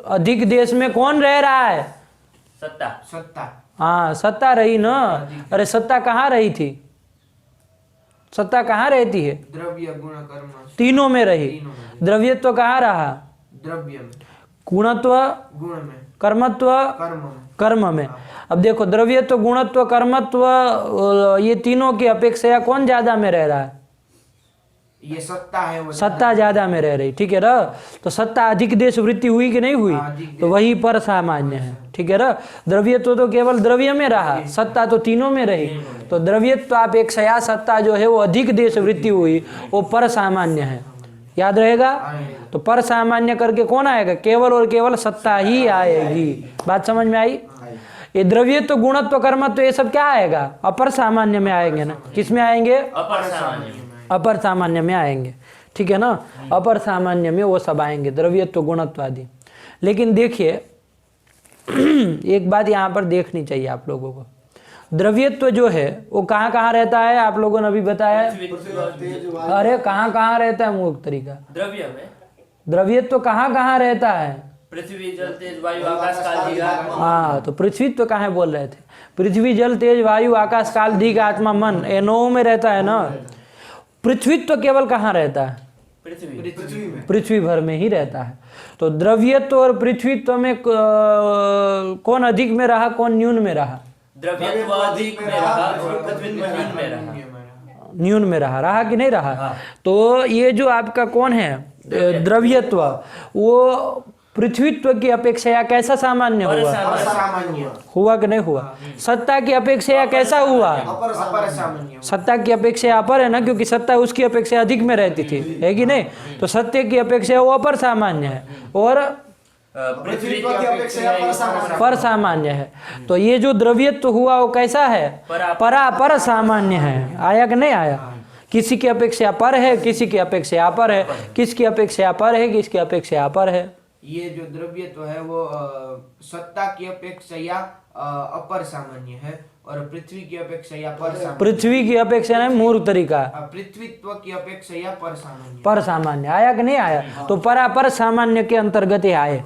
अधिक देश में कौन रह रहा है? सत्ता। सत्ता। हाँ, सत्ता रही ना। अरे सत्ता कहाँ रही थी? सत्ता कहाँ रहती है? द्रव्य गुण कर्म तीनों में रही। तीनों में। द्रव्यत्व कहाँ रहा? द्रव्य में, गुणत्व, गुण में, कर्मत्व, कर्म में। कर्म में। अब देखो द्रव्यत्व, गुणत्व, कर्मत्व, ये तीनों की अपेक्षा कौन ज्यादा में रह रहा है? ये सत्ता है वो। सत्ता ज्यादा में रह रही। ठीक है ना? तो सत्ता अधिक देश वृत्ति हुई कि नहीं हुई? अधिक तो वही पर सामान्य है। ठीक है ना? द्रव्यत्व तो केवल द्रव्य में रहा, सत्ता तो तीनों में रही। तो द्रव्यत्व अपेक्षा सत्ता जो है वो अधिक देश वृत्ति हुई, वो पर सामान्य है। याद रहेगा? तो पर सामान्य करके कौन आएगा? केवल और केवल सत्ता ही आएगी। बात समझ में आई? ये द्रव्यत्व, गुणत्व, कर्मत्व ये सब क्या आएगा? अपर सामान्य में आएंगे ना? किस में आएंगे? अपर सामान्य। अपर सामान्य में आएंगे। ठीक है ना? अपर सामान्य में वो सब आएंगे, द्रव्यत्व, गुणत्व आदि। लेकिन देखिए एक बात यहाँ पर देखनी चाहिए आप लोगों को। द्रव्यत्व जो है वो कहाँ कहाँ रहता है? आप लोगों ने अभी बताया। अरे कहाँ कहाँ रहता है? मूर्ख तरीका। द्रव्य में द्रव्यत्व कहाँ कहाँ रहता है? पृथ्वी, जल, तेज, वायु, आकाश, काल, दिक्, आत्मा। हाँ, तो पृथ्वीत्व कहाँ बोल रहे थे? पृथ्वी, जल, तेज, वायु, आकाश, काल, दिक्, आत्मा, मन, ये नौ में रहता है ना? पृथ्वीत्व केवल कहाँ रहता है? पृथ्वी में। पृथ्वी भर में ही रहता है। तो द्रव्यत्व और पृथ्वीत्व में कौन अधिक में रहा, कौन न्यून में रहा? द्रव्यत्व अधिक में रहा और पृथ्वीत्व न्यून में रहा। न्यून में रहा कि नहीं रहा? तो ये जो आपका कौन है द्रव्यत्व, वो पृथ्वीत्व की अपेक्षा कैसा सामान्य हुआ? सामान्य हुआ कि नहीं हुआ? सत्ता की अपेक्षा कैसा हुआ? अपर सामान्य। सत्ता की अपेक्षा अपर है ना, क्योंकि सत्ता उसकी अपेक्षा अधिक में रहती थी, है कि नहीं? तो सत्य की अपेक्षा वो अपर सामान्य है और पृथ्वी की अपेक्षा पर सामान्य है। तो ये जो द्रव्यत्व हुआ वो कैसा है? परापर सामान्य है। आया कि नहीं आया? किसी की अपेक्षा पर है, किसी की अपेक्षा अपर है, किसकी अपेक्षा पर है, किसकी अपेक्षा अपर है। ये जो द्रव्यत्व है वो सत्ता की अपेक्षा या अपर सामान्य है और पृथ्वी की अपेक्षा या पर सामान्य। पृथ्वी की अपेक्षा नहीं, मूर्ख तरीका। पृथ्वीत्व की अपेक्षा या पर सामान्य। पर सामान्य आया कि नहीं आया? तो परापर सामान्य के अंतर्गत ही आए।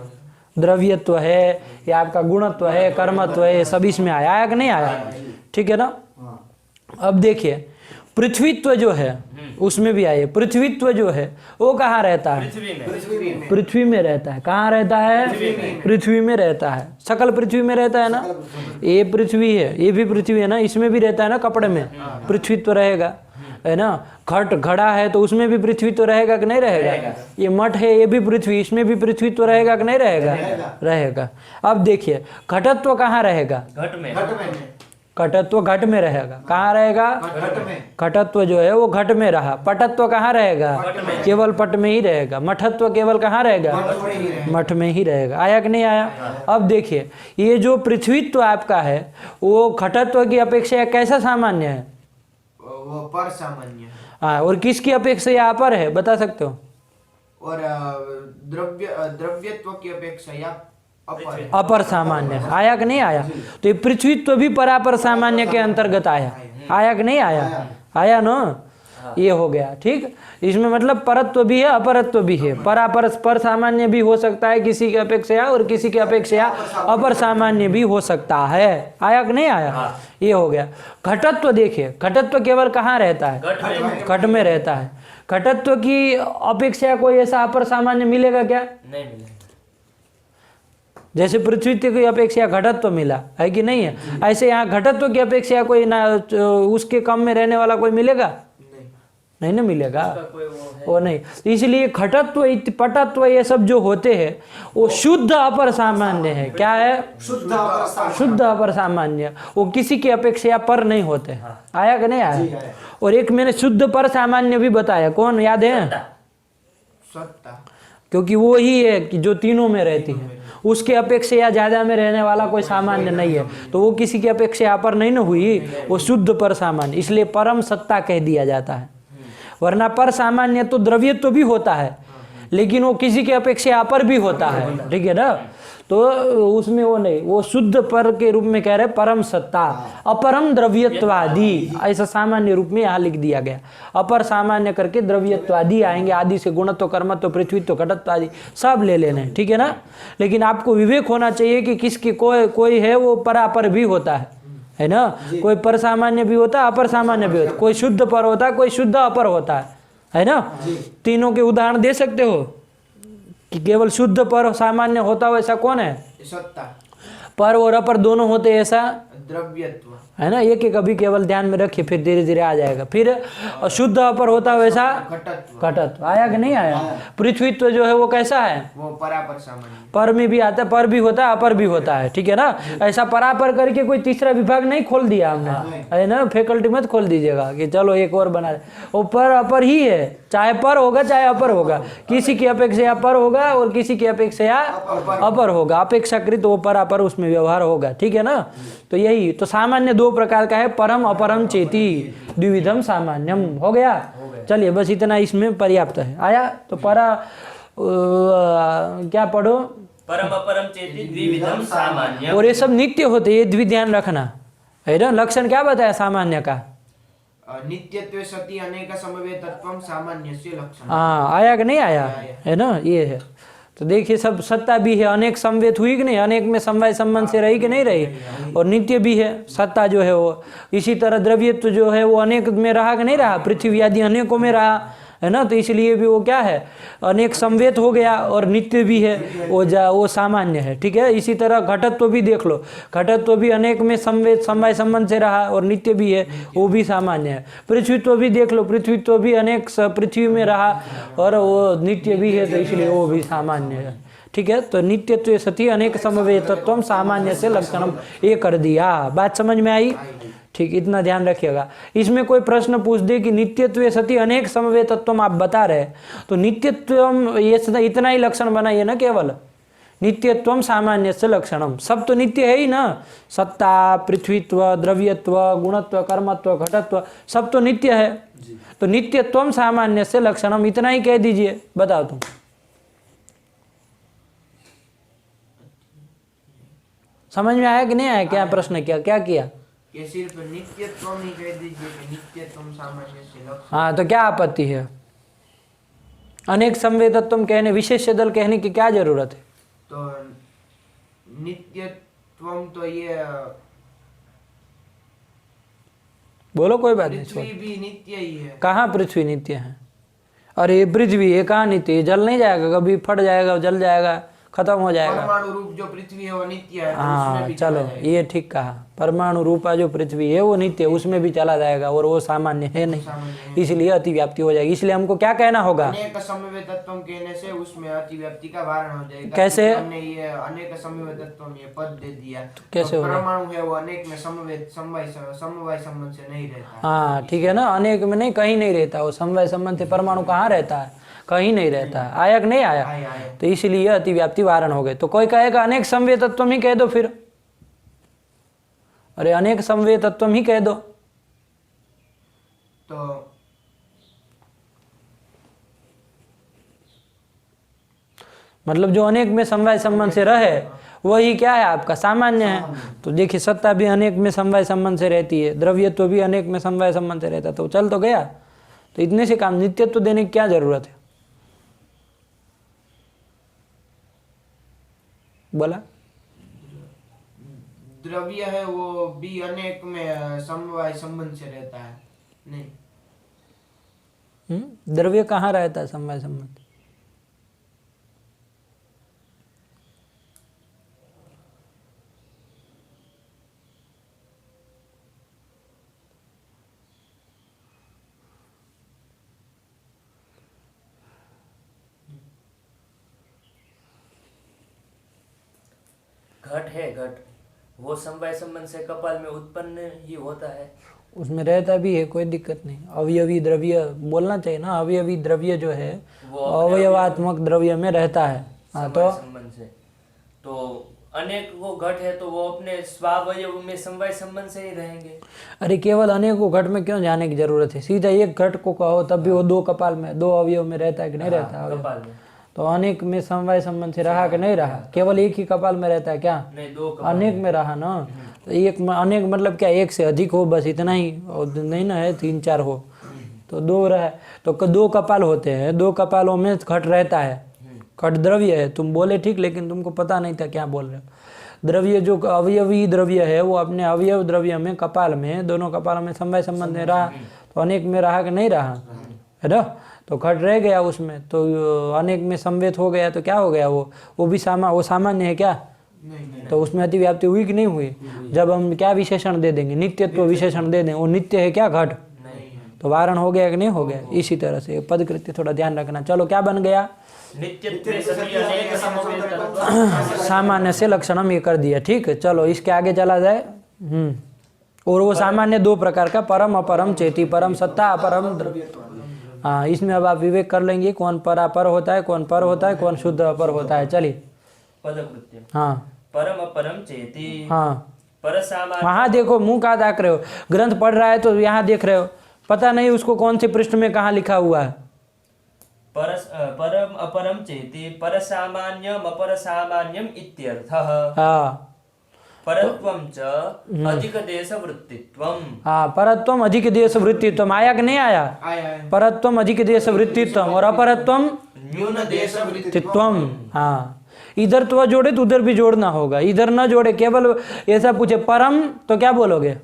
द्रव्यत्व है या आपका गुणत्व है, कर्मत्व है, सब इसमें आया कि नहीं आया? ठीक है ना? अब देखिए पृथ्वीत्व जो है उसमें भी आए। पृथ्वीत्व जो है वो कहाँ रहता है? पृथ्वी में रहता है। कहाँ रहता है? पृथ्वी में रहता है। सकल पृथ्वी में रहता है ना? ये पृथ्वी है, ये भी पृथ्वी है ना, इसमें भी रहता है ना। कपड़े में पृथ्वीत्व रहेगा, है ना? घट घड़ा है तो उसमें भी पृथ्वीत्व रहेगा कि नहीं रहेगा? ये मठ है, ये भी पृथ्वी, इसमें भी पृथ्वीत्व रहेगा कि नहीं रहेगा? रहेगा। अब देखिए घटत्व कहाँ रहेगा? घट में। घटत्व घट में रहेगा। कहाँ रहेगा? घट में। घटत्व जो है वो घट में रहा। पटत्व कहाँ रहेगा? केवल पट में ही रहेगा। मठत्व केवल कहाँ रहेगा? मठ में ही रहेगा। आया कि नहीं आया? अब देखिए ये जो पृथ्वीत्व आपका है वो घटत्व की अपेक्षा कैसा सामान्य है? वो पर सामान्य है। हाँ, और किसकी अपेक्षा या अपर है बता सकते हो? और द्रव्यत्व की अपेक्षा या अपर है। अपर सामान्य है। आया कि नहीं आया? तो ये पृथ्वीत्व भी परापर सामान्य के अंतर्गत आया। आया कि नहीं आया? आया ना? ये हो गया। ठीक, इसमें मतलब परत्व भी है अपरत्व भी है। परापर पर सामान्य भी हो सकता है किसी की अपेक्षा और किसी की अपेक्षा अपर सामान्य भी हो सकता है। आया कि नहीं आया? ये हो गया। घटत्व देखिए, घटत्व केवल कहाँ रहता है? घट में रहता है। घटत्व की अपेक्षा कोई ऐसा अपर सामान्य मिलेगा क्या? नहीं मिलेगा। जैसे पृथ्वीत्व की अपेक्षा घटत्व मिला है कि नहीं है, ऐसे यहाँ घटत्व की अपेक्षा कोई ना उसके कम में रहने वाला कोई मिलेगा? नहीं ना मिलेगा, वो नहीं। इसलिए घटत्व पटत्व ये सब जो होते हैं वो शुद्ध अपर सामान्य है। क्या है? शुद्ध अपर सामान्य। वो किसी की अपेक्षा पर नहीं होते। आया कि नहीं आया? और एक मैंने शुद्ध पर सामान्य भी बताया, कौन याद है? सत्ता। क्योंकि वो ही है कि जो तीनों में रहती है, उसके अपेक्षा या ज्यादा में रहने वाला कोई सामान्य नहीं है, तो वो किसी की अपेक्षा पर नहीं न हुई, वो शुद्ध पर सामान्य, इसलिए परम सत्ता कह दिया जाता है। वरना पर सामान्य तो द्रव्यत्व भी होता है लेकिन वो किसी की अपेक्षा अपर भी होता है, ठीक है ना? तो उसमें वो नहीं, वो शुद्ध पर के रूप में कह रहे परम सत्ता, अपरम द्रव्यत्वादि, ऐसा सामान्य रूप में यहाँ लिख दिया गया। अपर सामान्य करके द्रव्यत्वादि आएंगे, आदि से गुणत्व कर्मत्व पृथ्वीत्व घटत्व आदि सब ले लेने, ठीक है ना? लेकिन आपको विवेक होना चाहिए कि किसकी कोई है वो परापर भी होता है ना? कोई पर सामान्य भी होता है, अपर सामान्य भी होता है, कोई शुद्ध पर होता है, कोई शुद्ध अपर होता है ना? तीनों के उदाहरण दे सकते हो कि केवल शुद्ध पर सामान्य होता हो ऐसा कौन है? सत्ता। पर और अपर दोनों होते ऐसा द्रव्यत्व है ना? एक एक अभी केवल ध्यान में रखिए, फिर धीरे धीरे आ जाएगा। फिर शुद्ध अपर होता हो ऐसा घटत्व। घटत्व। आया कि नहीं आया? पृथ्वीत्व जो है वो कैसा है? वो परापर सामान्य। पर में भी आता है, पर भी होता है, अपर भी होता है, ठीक है ना? ऐसा परापर करके कोई तीसरा विभाग नहीं खोल दिया हमने, है ना? फैकल्टी मत खोल दीजिएगा कि चलो एक और बना रहे। वो पर अपर ही है, चाहे पर होगा चाहे अपर होगा, किसी की अपेक्षा पर होगा और किसी की अपेक्षा अपर होगा, अपेक्षाकृत वो परापर उसमें व्यवहार होगा, ठीक है ना? तो यही तो सामान्य दो प्रकार का है, परम अपरम चेती द्विविधम सामान्यम। हो गया? चलिए बस इतना इसमें पर्याप्त है। आया? तो क्या पढ़ो? परम अपरम चेति द्विविधम सामान्य। और ये सब नित्य होते, ये भी ध्यान रखना है ना? लक्षण क्या बताया सामान्य का? नित्यत्वे सति अनेक समवेतत्वं सामान्यस्य लक्षणम्। हाँ, आया कि नहीं आया? है ना? ये है। तो देखिए सब सत्ता भी है, अनेक समवेत हुई कि नहीं, अनेक में समवाय संबंध से रही कि नहीं रही, और नित्य भी है सत्ता जो है वो। इसी तरह द्रव्यत्व जो है वो अनेक में रहा कि नहीं रहा, पृथ्वी आदि अनेकों में रहा, है ना? तो इसलिए भी वो क्या है, अनेक समवेत हो गया और नित्य भी है, वो सामान्य है, ठीक है? इसी तरह घटत्व भी देख लो, घटत्व भी अनेक में समवेत समवाय संबंध से रहा और नित्य भी है, वो भी सामान्य है। पृथ्वीत्व भी देख लो, पृथ्वीत्व भी अनेक पृथ्वी में रहा और वो नित्य भी है, तो इसलिए वो भी सामान्य है, ठीक है? तो नित्यत्व सति अनेक समवेतत्वम सामान्य से लक्षणम, ये कर दिया। बात समझ में आई? ठीक, इतना ध्यान रखिएगा। इसमें कोई प्रश्न पूछ दे कि नित्यत्व सति अनेक समवेतत्वम आप बता रहे, तो नित्यत्वम ये इतना ही लक्षण बनाइए ना, केवल नित्यत्वम सामान्य से लक्षणम, सब तो नित्य है ही ना। सत्ता, पृथ्वीत्व, द्रव्यत्व, गुणत्व, कर्मत्व, घटत्व सब तो नित्य है। तो नित्यत्वम सामान्य से लक्षणम इतना ही कह दीजिए, बताओ तुम। समझ में आया कि नहीं आया? क्या प्रश्न किया, क्या किया? ये सिर्फ नित्यत्व नहीं कह दीजिए कि नित्यत्वम सामान्य से लक्षण। हाँ, तो क्या आपत्ति है? अनेक संवेदत्वम कहने, विशेष दल कहने की क्या जरूरत है? तो नित्यत्वम तो ये बोलो, कोई बात नहीं। पृथ्वी भी नित्य ही है। कहाँ पृथ्वी नित्य है? अरे ये पृथ्वी है, कहाँ नित्य है? जल नहीं जाएगा, कभी फट जाएगा, जल जाएगा, खत्म हो जाएगा। परमाणु रूप जो पृथ्वी है वो नित्य है, तो उसमें हाँ भी चलो, चला जाएगा। ये ठीक कहा। परमाणु रूपा जो पृथ्वी है वो नित्य, उसमें भी चला जाएगा और वो सामान्य है नहीं, इसलिए अतिव्याप्ति हो जाएगी। इसलिए हमको क्या कहना होगा? अनेक समवेत तत्व कहने से उसमें अतिव्याप्ति का वारण हो जाएगा। कैसे? हमने ये अनेक समवेत तत्व ये पद दे दिया, कैसे तो हो गया? परमाणु है वो अनेक में समवेत समवाय संबंध से नहीं रहता। हाँ ठीक है ना, अनेक में नहीं, कहीं नहीं रहता वो समवाय संबंध से। परमाणु कहाँ रहता है? कहीं नहीं रहता है। आया कि नहीं आया? आया। तो इसलिए अतिव्याप्ति वारण हो गए। तो कोई कहेगा अनेक समवेय तत्व ही कह दो फिर, अरे अनेक समवेय तत्व ही कह दो। तो मतलब जो अनेक में समवाय संबंध से रहे वही क्या है? आपका सामान्य है। तो देखिए सत्ता भी अनेक में समवाय संबंध से रहती है, द्रव्यत्व भी अनेक में समवाय संबंध से रहता, तो चल तो गया। तो इतने से काम, नित्यत्व देने की क्या जरूरत है? बोला द्रव्य है वो भी अनेक में समवाय संबंध से रहता है नहीं? द्रव्य कहाँ रहता है समवाय संबंध? घट है, घट वो समवाय संबंध से कपाल में उत्पन्न ही होता है। उसमें रहता भी है, कोई दिक्कत नहीं। अवयवी द्रव्य बोलना चाहिए ना, अवयवी द्रव्य जो है वो अपने अवयवात्मक द्रव्य में रहता है। हाँ तो समवाय संबंध से तो अनेक वो घट है तो वो अपने स्वावयव में समवाय संबंध से ही रहेंगे। अरे केवल अनेकों घट में क्यों जाने की जरूरत है? सीधा एक घट को कहो तब भी वो दो कपाल में, दो अवयव में रहता है कि नहीं रहता है? कपाल में तो अनेक में समवाय संबंध से रहा कि नहीं रहा? केवल एक ही कपाल में रहता है क्या? नहीं, दो कपाल अनेक में रहा ना। तो एक में अनेक मतलब क्या? एक से अधिक हो, बस इतना ही, और नहीं ना है 3 4 हो तो 2 रहे। तो 2 कपाल होते हैं, 2 कपालों में घट रहता है। घट द्रव्य है, तुम बोले ठीक, लेकिन तुमको पता नहीं था क्या बोल रहे हो। द्रव्य जो अवयवी द्रव्य है वो अपने अवयव द्रव्य में कपाल में, दोनों कपालों में समवाय संबंध में रहा, तो अनेक में रहा कि नहीं रहा? है ना? तो घट रह गया उसमें, तो अनेक में समवेत हो गया, तो क्या हो गया? वो भी वो सामान्य है क्या? नहीं। तो उसमें अतिव्याप्ति हुई कि नहीं हुई? जब हम क्या विशेषण दे देंगे? नित्यत्व विशेषण दे दें, वो नित्य है क्या घट? तो वारण हो गया कि नहीं हो गया? इसी तरह से पदकृत्य थोड़ा ध्यान रखना। चलो क्या बन गया? नित्यत्वे सति अनेक समवेत तत्व सामान्य से लक्षणम ये कर दिया। ठीक है, चलो इसके आगे चला जाए। और वो सामान्य 2 प्रकार का, परम अपरम चेती, परम सत्ता अपरम द्रव्य। हाँ, इसमें अब आप विवेक कर लेंगे कौन परापर होता है, कौन पर होता है, कौन शुद्ध अपर होता है। चलिए पदकृत्य हाँ परम अपरम चेति हाँ पर सामान्य। वहाँ देखो, मुंह कहाँ ताक रहे हो? ग्रंथ पढ़ रहा है तो यहाँ देख रहे हो, पता नहीं उसको कौन से पृष्ठ में कहाँ लिखा हुआ है। परम अपरम चेति पर सामान्यम अपर सामान्यम इत्यर्थः। हाँ परत्वम च अधिक देश वृत्तित्वम। हाँ, परत्वम अधिक देश वृत्तित्वम आया कि नहीं आया? आया। परत्वम अधिक देश वृत्तित्वम और अपरत्वम न्यून देश वृत्तित्वम। हाँ, इधर तो जोड़े तो उधर भी जोड़ना होगा, इधर ना जोड़े, केवल ऐसा पूछे परम तो क्या बोलोगे?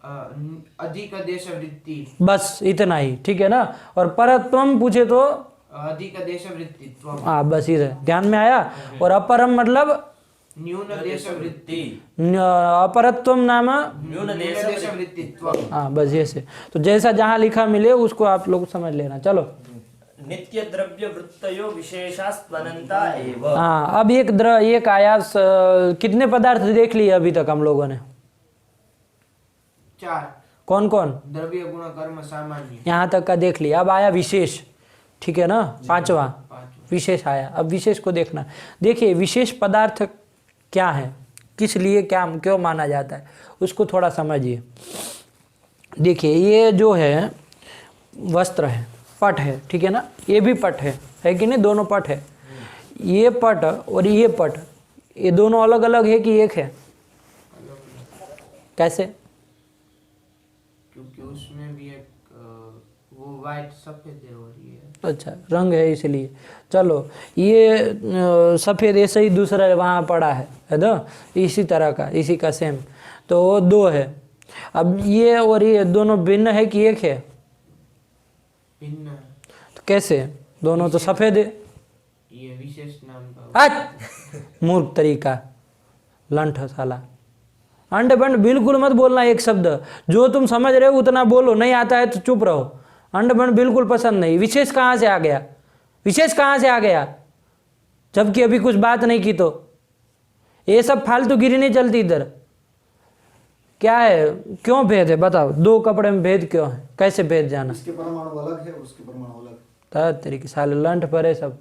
अधिक देश वृत्ति, बस इतना ही, ठीक है ना। और परत्वम पूछे तो अधिक देश वृत्तित्व। हाँ, बस इधर ध्यान में आया। और अपरम मतलब न्यून देश वृत्ति, अपरत्वम नाम न्यून देश वृत्तित्व। हाँ, बस ऐसे। तो जैसा जहाँ लिखा मिले उसको आप लोग समझ लेना। चलो नित्य द्रव्य वृत्तयो विशेषास्त्वनन्ता एव। हाँ, अब एक आया कितने पदार्थ देख लिए अभी तक हम लोगों ने? 4। कौन कौन? द्रव्य गुण कर्म सामान्य। यहाँ तक का देख लिया। अब आया विशेष, ठीक है ना, 5वां विशेष आया। अब विशेष को देखना। देखिए विशेष पदार्थ क्या है, किस लिए क्या क्यों माना जाता है, उसको थोड़ा समझिए। देखिए ये जो है वस्त्र है, पट है, ठीक है ना, ये भी पट है कि नहीं? दोनों पट है। ये पट और ये पट, ये दोनों अलग अलग है कि एक है? कैसे? क्योंकि उसमें भी एक वो वाइट सफेद है और ये अच्छा, रंग है इसलिए। चलो ये सफ़ेद ऐसे ही दूसरा वहाँ पड़ा है ना, इसी तरह का, इसी का सेम, तो 2 है। अब ये और ये दोनों भिन्न है कि एक है? भिन्न है। तो कैसे? दोनों तो सफ़ेद है। ये विशेष नाम का मूर्ख तरीका, लंठ साला। अंड बंड बिल्कुल मत बोलना एक शब्द, जो तुम समझ रहे हो उतना बोलो, नहीं आता है तो चुप रहो। अंड बंड बिल्कुल पसंद नहीं। विशेष कहाँ से आ गया, विशेष कहाँ से आ गया, जबकि अभी कुछ बात नहीं की। तो ये सब फालतूगिरी नहीं चलती इधर। क्या है, क्यों भेद है बताओ, दो कपड़े में भेद क्यों है, कैसे भेद जाना? इसके परमाणु अलग है, उसके परमाणु अलग। तरीके साले लंठ परे सब।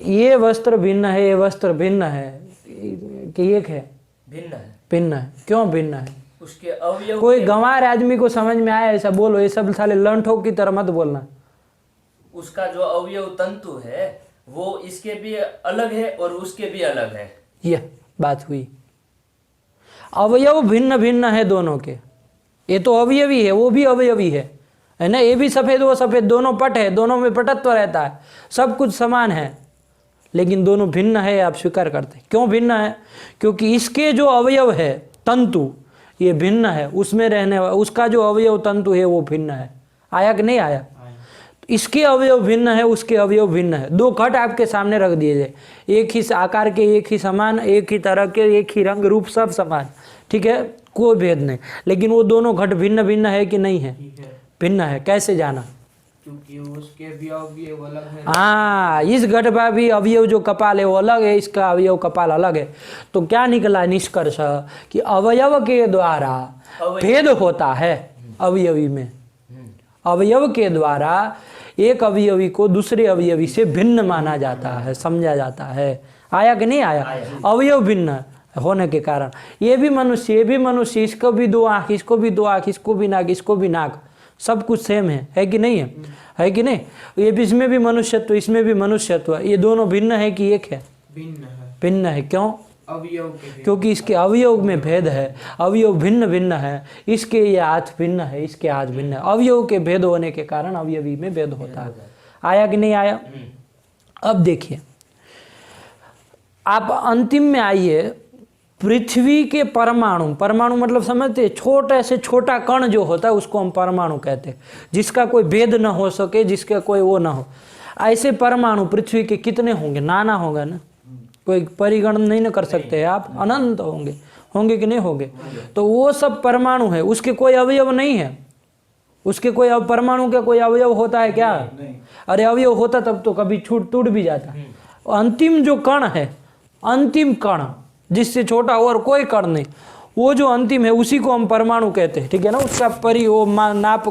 ये वस्त्र भिन्न है, ये वस्त्र भिन्न है कि एक है? भिन्न है। भिन्न है। क्यों भिन्न है? उसके अवयव कोई गंवार आदमी को समझ में आया ऐसा बोलो, ये सब साले लंठों की तरह मत बोलना। उसका जो अवयव तंतु है वो इसके भी अलग है और उसके भी अलग है। यह बात हुई। अवयव भिन्न भिन्न है दोनों के। ये तो अवयवी है, वो भी अवयवी है ना? ये भी सफेद वो सफेद, दोनों पट है, दोनों में पटत्व रहता है, सब कुछ समान है, लेकिन दोनों भिन्न है। आप स्वीकार करते हैं। क्यों भिन्न है? क्योंकि इसके जो अवयव है तंतु ये भिन्न है, उसमें रहने वाला उसका जो अवयव तंतु है वो भिन्न है। आया कि नहीं आया? इसके अवयव भिन्न है, उसके अवयव भिन्न है। दो घट आपके सामने रख दिए जाए, एक ही आकार के, एक ही समान, एक ही तरह के, एक ही रंग रूप, सब समान, ठीक है, कोई भेद नहीं, लेकिन वो दोनों घट भिन्न भिन्न है कि नहीं है? भिन्न है। कैसे जाना? क्योंकि उसके भी अवयव अलग है। हाँ, इस घट का भी अवयव जो कपाल है वो अलग है, इसका अवयव कपाल अलग है। तो क्या निकला निष्कर्ष कि अवयव के द्वारा भेद होता है अवयवी में। अवयव के द्वारा एक अवयवी को दूसरे अवयवी से भिन्न माना जाता है, समझा जाता है। आया कि नहीं आया? अवयव भिन्न होने के कारण ये भी मनुष्य, ये भी मनुष्य, इसको भी दो आँख, इसको भी दो आँख, इसको भी नाक, इसको भी नाक, सब कुछ सेम है कि नहीं है? है कि नहीं? ये भी, इसमें भी मनुष्यत्व, इसमें भी मनुष्यत्व, ये दोनों भिन्न है कि एक है? भिन्न है। भिन्न है। क्यों? अवयव के भेद। क्योंकि इसके अवयव में भेद है, अवयव भिन्न भिन्न है। इसके ये हाथ भिन्न है, इसके हाथ भिन्न है। अवयव के भेद होने के कारण अवयवी में भेद होता है। आया कि नहीं आया? अब देखिए, आप अंतिम में आइए। पृथ्वी के परमाणु, परमाणु मतलब समझते, छोटे से छोटा कण जो होता है उसको हम परमाणु कहते हैं, जिसका कोई भेद न हो सके, जिसका कोई वो ना हो। ऐसे परमाणु पृथ्वी के कितने होंगे? नाना होगा ना, कोई परिगणन नहीं न कर सकते हैं आप, अनंत होंगे। होंगे कि नहीं होंगे? तो वो सब परमाणु है, उसके कोई अवयव नहीं है। उसके कोई परमाणु का कोई अवयव होता है क्या? अरे अवयव होता तब तो कभी छूट टूट भी जाता। अंतिम जो कण है, अंतिम कण, जिससे छोटा और कोई कण नहीं, वो जो अंतिम है उसी को हम परमाणु कहते हैं, ठीक है ना? उसका नाप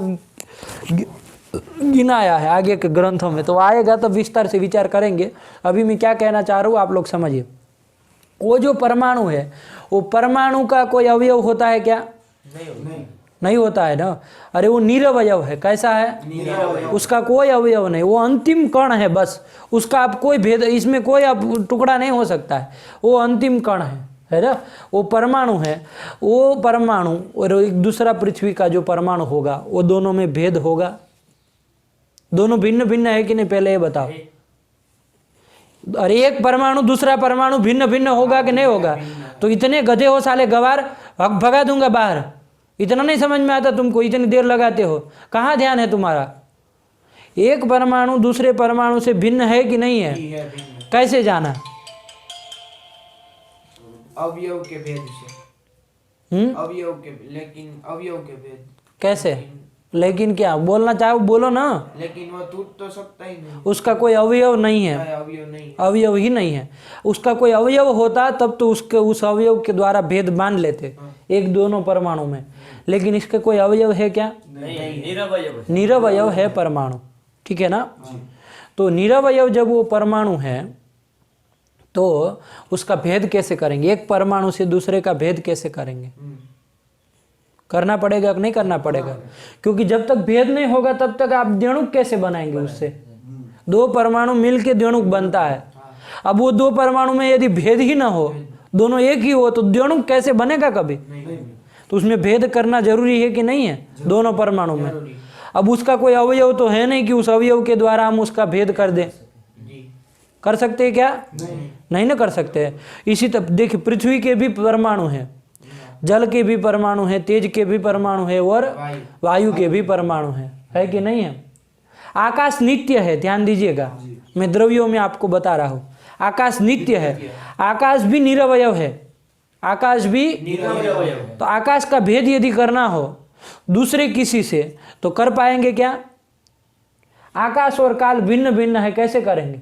गिनाया है आगे के ग्रंथों में, तो आएगा तो विस्तार से विचार करेंगे। अभी मैं क्या कहना चाह रहा हूँ आप लोग समझिए। वो जो परमाणु है, वो परमाणु का कोई अवयव होता है क्या? नहीं होता है ना। अरे वो निरवयव है। कैसा है? उसका कोई अवयव नहीं, वो अंतिम कण है बस। उसका आप कोई भेद, इसमें कोई आप टुकड़ा नहीं हो सकता है, वो अंतिम कण है ना? वो परमाणु है। वो परमाणु और एक दूसरा पृथ्वी का जो परमाणु होगा, वो दोनों में भेद होगा? दोनों भिन्न भिन्न है कि नहीं? पहले ये बताओ। अरे एक परमाणु दूसरा परमाणु भिन्न भिन्न होगा कि नहीं होगा? तो इतने गधे हो साले गवार, भगा दूंगा बाहर। इतना नहीं समझ में आता तुमको? इतनी देर लगाते हो, कहाँ ध्यान है तुम्हारा? एक परमाणु दूसरे परमाणु से भिन्न है कि नहीं है? कैसे जाना? अवयव के भेद से। अवयव के, लेकिन अवयव के भेद कैसे? लेकिन क्या बोलना चाहो बोलो ना। लेकिन वो टूट तो सकता ही नहीं। उसका कोई अवयव नहीं है। अवयव नहीं, अवयव ही नहीं है। उसका कोई अवयव होता तब तो उसके उस अवयव के द्वारा भेद मान लेते एक दोनों परमाणु में, लेकिन इसके कोई अवयव है क्या? नहीं, निरवयव। निरवयव है परमाणु, ठीक है ना? तो निरवयव जब वो परमाणु है तो उसका भेद कैसे करेंगे? एक परमाणु से दूसरे का भेद कैसे करेंगे? करना पड़ेगा कि नहीं करना पड़ेगा? क्योंकि जब तक भेद नहीं होगा तब तक आप द्वणुक कैसे बनाएंगे? उससे दो परमाणु मिलके द्वणुक बनता है। अब वो दो परमाणु में यदि भेद ही ना हो, दोनों एक ही हो, तो द्वणुक कैसे बनेगा कभी? तो उसमें भेद करना जरूरी है कि नहीं है? दोनों परमाणु में। अब उसका कोई अवयव तो है नहीं कि उस अवयव के द्वारा हम उसका भेद कर दें। कर सकते हैं क्या? नहीं ना कर सकते। इसी तरह देखिए, पृथ्वी के भी परमाणु हैं, जल के भी परमाणु है, तेज के भी परमाणु है और वायु के भी परमाणु है कि नहीं है? आकाश नित्य है, ध्यान दीजिएगा, मैं द्रव्यों में आपको बता रहा हूं। आकाश नित्य है, आकाश भी निरवयव है। आकाश भी निरवयव है। तो आकाश का भेद यदि करना हो दूसरे किसी से तो कर पाएंगे क्या? आकाश और काल भिन्न भिन्न है, कैसे करेंगे?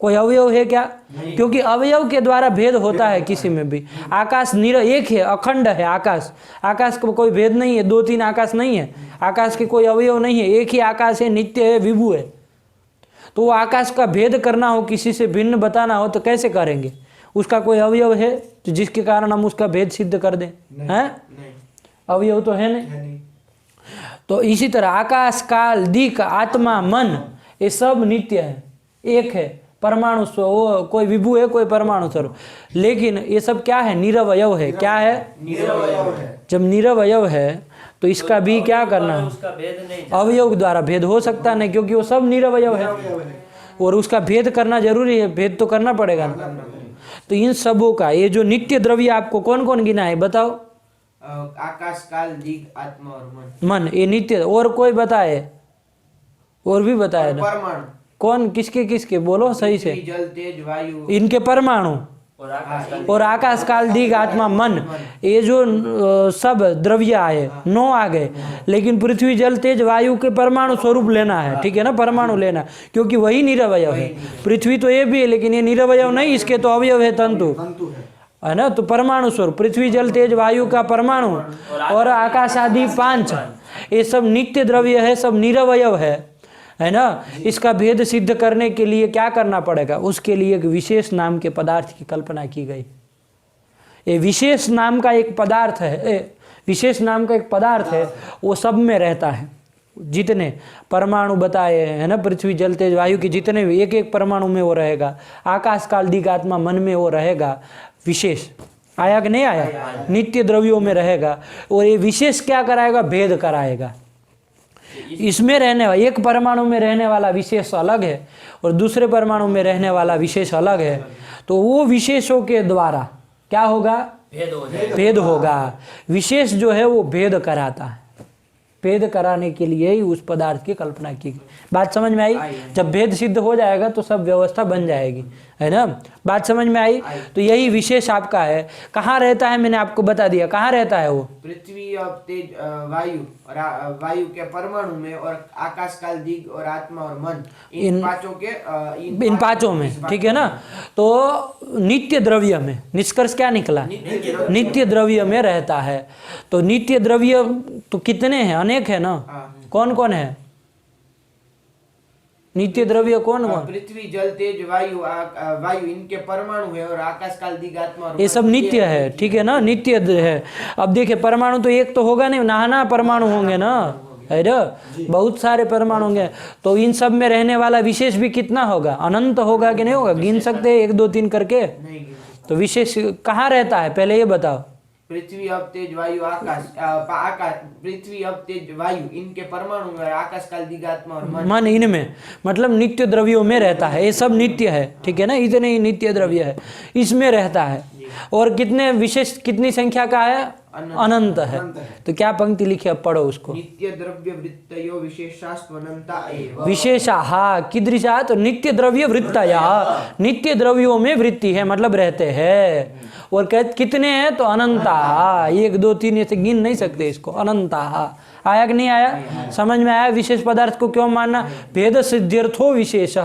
कोई अवयव है क्या? क्योंकि अवयव के द्वारा भेद होता है किसी में भी। आकाश एक है, अखंड है आकाश। आकाश का कोई भेद नहीं है, 2-3 आकाश नहीं है। आकाश के कोई अवयव नहीं है, एक ही आकाश है, नित्य है, विभु है। तो वो आकाश का भेद करना हो, किसी से भिन्न बताना हो तो कैसे करेंगे? उसका कोई अवयव है तो जिसके कारण हम उसका भेद सिद्ध कर दें? हैं? अवयव तो है नहीं। तो इसी तरह आकाश, काल, दिक्, आत्मा, मन ये सब नित्य है, एक है। परमाणु वो कोई विभु है, कोई परमाणु स्वरूप, लेकिन ये सब क्या है? निरवयव है। क्या है? निरवयव है। जब निरवयव है तो इसका भी क्या करना है? उसका भेद नहीं। अवयव द्वारा भेद हो सकता नहीं, क्योंकि वो सब निरवयव है और उसका भेद करना जरूरी है, भेद तो करना पड़ेगा ना। तो इन सबों का ये जो नित्य द्रव्य आपको कौन कौन गिना है बताओ? आकाश, काल, दिक्, आत्मा और मन। मन ये नित्य। और कोई बताए? और भी बताए ना? परमाणु। कौन? किसके किसके बोलो सही से? पृथ्वी, जल, तेज, वायु इनके परमाणु और आकाश, काल, दिक्, आत्मा, मन ये जो सब द्रव्य आए 9 आ गए। लेकिन पृथ्वी, जल, तेज, वायु के परमाणु स्वरूप लेना है, ठीक है ना? परमाणु लेना, क्योंकि वही निरवयव है। पृथ्वी तो ये भी है लेकिन ये निरवयव नहीं, इसके तो अवयव है, तंतु है ना। तो परमाणु स्वरूप पृथ्वी, जल, तेज, वायु का परमाणु और आकाश आदि 5 ये सब नित्य द्रव्य है, सब निरवयव है ना। इसका भेद सिद्ध करने के लिए क्या करना पड़ेगा? उसके लिए एक विशेष नाम के पदार्थ की कल्पना की गई। ये विशेष नाम का एक पदार्थ है, विशेष नाम का एक पदार्थ है, वो सब में रहता है। जितने परमाणु बताए है ना, पृथ्वी, जल, तेज, वायु के जितने भी एक एक परमाणु में वो रहेगा। आकाश, काल, दिक्, आत्मा, मन में वो रहेगा। विशेष आया कि नहीं आया? नित्य द्रव्यों में रहेगा। और ये विशेष क्या कराएगा? भेद कराएगा। इसमें रहने वाला, एक परमाणु में रहने वाला विशेष अलग है और दूसरे परमाणु में रहने वाला विशेष अलग है। तो वो विशेषों के द्वारा क्या होगा? भेद हो जाएगा। भेद होगा। विशेष जो है वो भेद कराता है। भेद कराने के लिए ही उस पदार्थ की कल्पना की गई। बात समझ में आई? जब भेद सिद्ध हो जाएगा तो सब व्यवस्था बन जाएगी, है ना। बात समझ में आई? तो यही विशेष आपका है। कहाँ रहता है मैंने आपको बता दिया, कहाँ रहता है वो? पृथ्वी और तेज, वायु और वायु के परमाणु में, और आकाश, काल, दिक् और आत्मा और मन इन पांचों में, ठीक है ना। तो नित्य द्रव्य में निष्कर्ष क्या निकला? नित्य द्रव्य में रहता है। तो नित्य द्रव्य तो कितने हैं? अनेक है ना। कौन कौन है नित्य द्रव्य? कौन कौन? पृथ्वी, जल, तेज, वायु, वायु इनके परमाणु है, और आकाश, काल, दिक्, आत्मा और ये सब नित्य है, ठीक है ना, नित्य है। अब देखिए परमाणु तो एक तो होगा नहीं, नाना परमाणु होंगे ना, है ना, बहुत सारे परमाणु होंगे। तो इन सब में रहने वाला विशेष भी कितना होगा? अनंत होगा कि नहीं होगा? गिन सकते हैं 1 2 3 करके? तो विशेष कहाँ रहता है पहले ये बताओ? पृथ्वी, अब, तेज, वायु, आकाश, पृथ्वी, अब, तेज, वायु इनके परमाणु में, आकाश, काल, दिक्, आत्मा और मन इनमें, मतलब नित्य द्रव्यों में रहता है। ये सब नित्य है, ठीक है ना, इतने ही नित्य द्रव्य है, इसमें रहता है। और कितने विशेष, कितनी संख्या का है? अनंत है। तो क्या पंक्ति लिखी, अब पढ़ो उसको। नित्य द्रव्य वृत्तयो विशेषास्त्वनंता एव। विशेषा कीदृशा? तो नित्य द्रव्य वृत्तया, नित्य द्रव्यों में वृत्ति है, मतलब रहते हैं। और कितने हैं? तो अनंता, 1 2 3 ऐसे गिन नहीं सकते इसको। अनंता आया कि नहीं आया? समझ में आया? विशेष पदार्थ को क्यों मानना? भेद सिद्ध्यर्थो विशेष,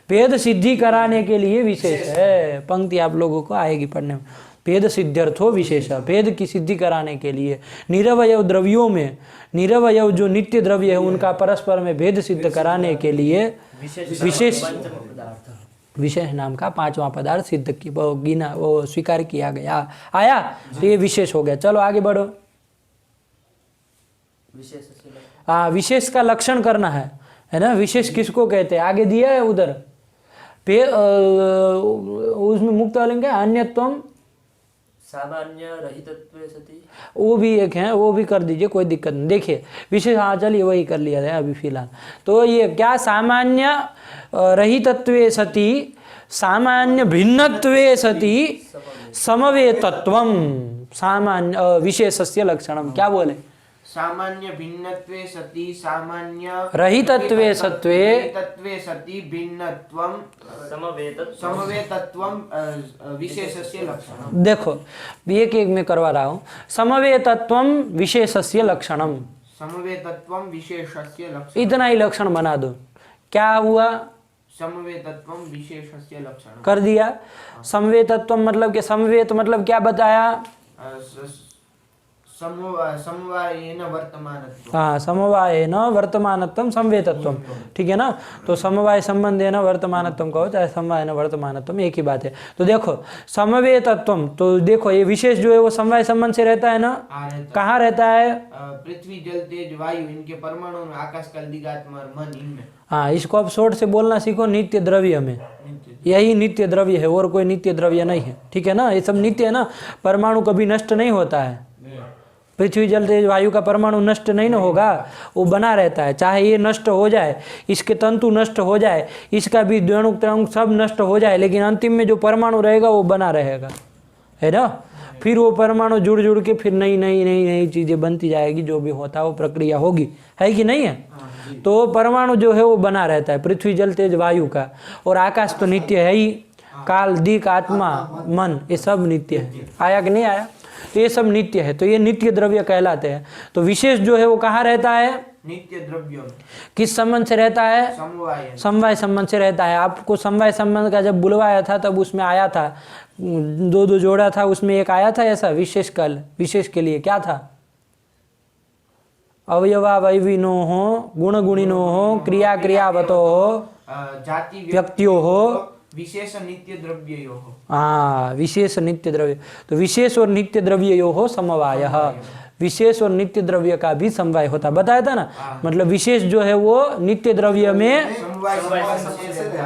भेद सिद्धि कराने के लिए विशेष है। पंक्ति आप लोगों को आएगी पढ़ने में। भेद सिद्ध्यर्थो विशेष, भेद की सिद्धि कराने के लिए। निरवयव द्रव्यों में, निरवयव जो नित्य द्रव्य है उनका परस्पर में भेद सिद्ध कराने के लिए विशेष विशेष नाम का 5वां पदार्थ सिद्ध की वो गिना, वो स्वीकार किया गया। आया? तो ये विशेष हो गया। चलो आगे बढ़ो। हाँ, विशेष का लक्षण करना है ना। विशेष किसको कहते हैं? आगे दिया है उधर उसमें मुक्त वालेंगे अन्यत्वम सामान्य रहितत्वे सति, वो भी एक है, वो भी कर दीजिए, कोई दिक्कत नहीं। देखिए विशेष, हाँ चलिए वही कर लिया जाए अभी फिलहाल। तो ये क्या? सामान्य रहितत्वे सति, सामान्य भिन्नत्वे सति, समवेतत्वम, सामान्य विशेषस्य लक्षणम। क्या बोले? सामान्य भिन्नत्वे सति सामान्य रहितत्वे सत्वे तत्वे सति भिन्नत्वं समवेतत्वं विशेषस्य लक्षणम्। देखो एक एक में करवा रहा हूँ। समवेतत्वम विशेषस्य लक्षणम, समवेतत्वं विशेषस्य लक्षणम्। इतना ही लक्षण बना दो। क्या हुआ? समवेतत्वं विशेषस्य लक्षणम् कर दिया। समवेतत्व मतलब कि समवेत मतलब क्या बताया? समवायेन वर्तमानत्वम्। हाँ, समवायेन वर्तमानत्वम समवेतत्वम, ठीक है ना। तो समवाय संबंधेन वर्तमानत्वम कहो चाहे समवायेन वर्तमानत्वम, एक ही बात है। तो देखो समवेतत्वम, तो देखो ये विशेष जो है वो समवाय संबंध से रहता है ना। कहाँ रहता है? पृथ्वी जल तेज वायु इनके परमाणु में, आकाश काल दिगात्मा और मन इनमें। हाँ, इसको अब शॉर्ट से बोलना सीखो। नित्य द्रव्य में, यही नित्य द्रव्य है और कोई नित्य द्रव्य नहीं है, ठीक है ना। ये सब नित्य है ना। परमाणु कभी नष्ट नहीं होता है। पृथ्वी जल तेज वायु का परमाणु नष्ट नहीं ना होगा, वो बना रहता है। चाहे ये नष्ट हो जाए, इसके तंतु नष्ट हो जाए, इसका भी द्वणुक त्रणुक सब नष्ट हो जाए, लेकिन अंतिम में जो परमाणु रहेगा वो बना रहेगा, है ना। फिर वो परमाणु जुड़ जुड़ के फिर नई नई नई नई चीज़ें बनती जाएगी। जो भी होता है वो प्रक्रिया होगी, है कि नहीं है। तो परमाणु जो है वो बना रहता है, पृथ्वी जल तेज वायु का। और आकाश तो नित्य है ही। काल दिक आत्मा मन ये सब नित्य है। आया कि नहीं आया? तो ये सब नित्य है, तो ये नित्य द्रव्य कहलाते हैं। तो विशेष जो है वो कहाँ रहता है? नित्य द्रव्यों में। किस संबंध से रहता है? समवाय। समवाय संबंध से रहता है। आपको समवाय संबंध का जब बुलवाया था तब उसमें आया था, दो दो जोड़ा था, उसमें एक आया था ऐसा विशेष कल, विशेष के लिए क्या था? अवयवावयविनो हो, गुण गुणिनो हो, क्रिया क्रियावतो हो, जाति व्यक्तियों हो, विशेष नित्य द्रव्ययो हो। हाँ, विशेष नित्य द्रव्य। तो विशेष और नित्य द्रव्ययो हो समवाय। विशेष और नित्य द्रव्य का भी समवाय होता, बताया था ना। मतलब विशेष जो है वो नित्य द्रव्य में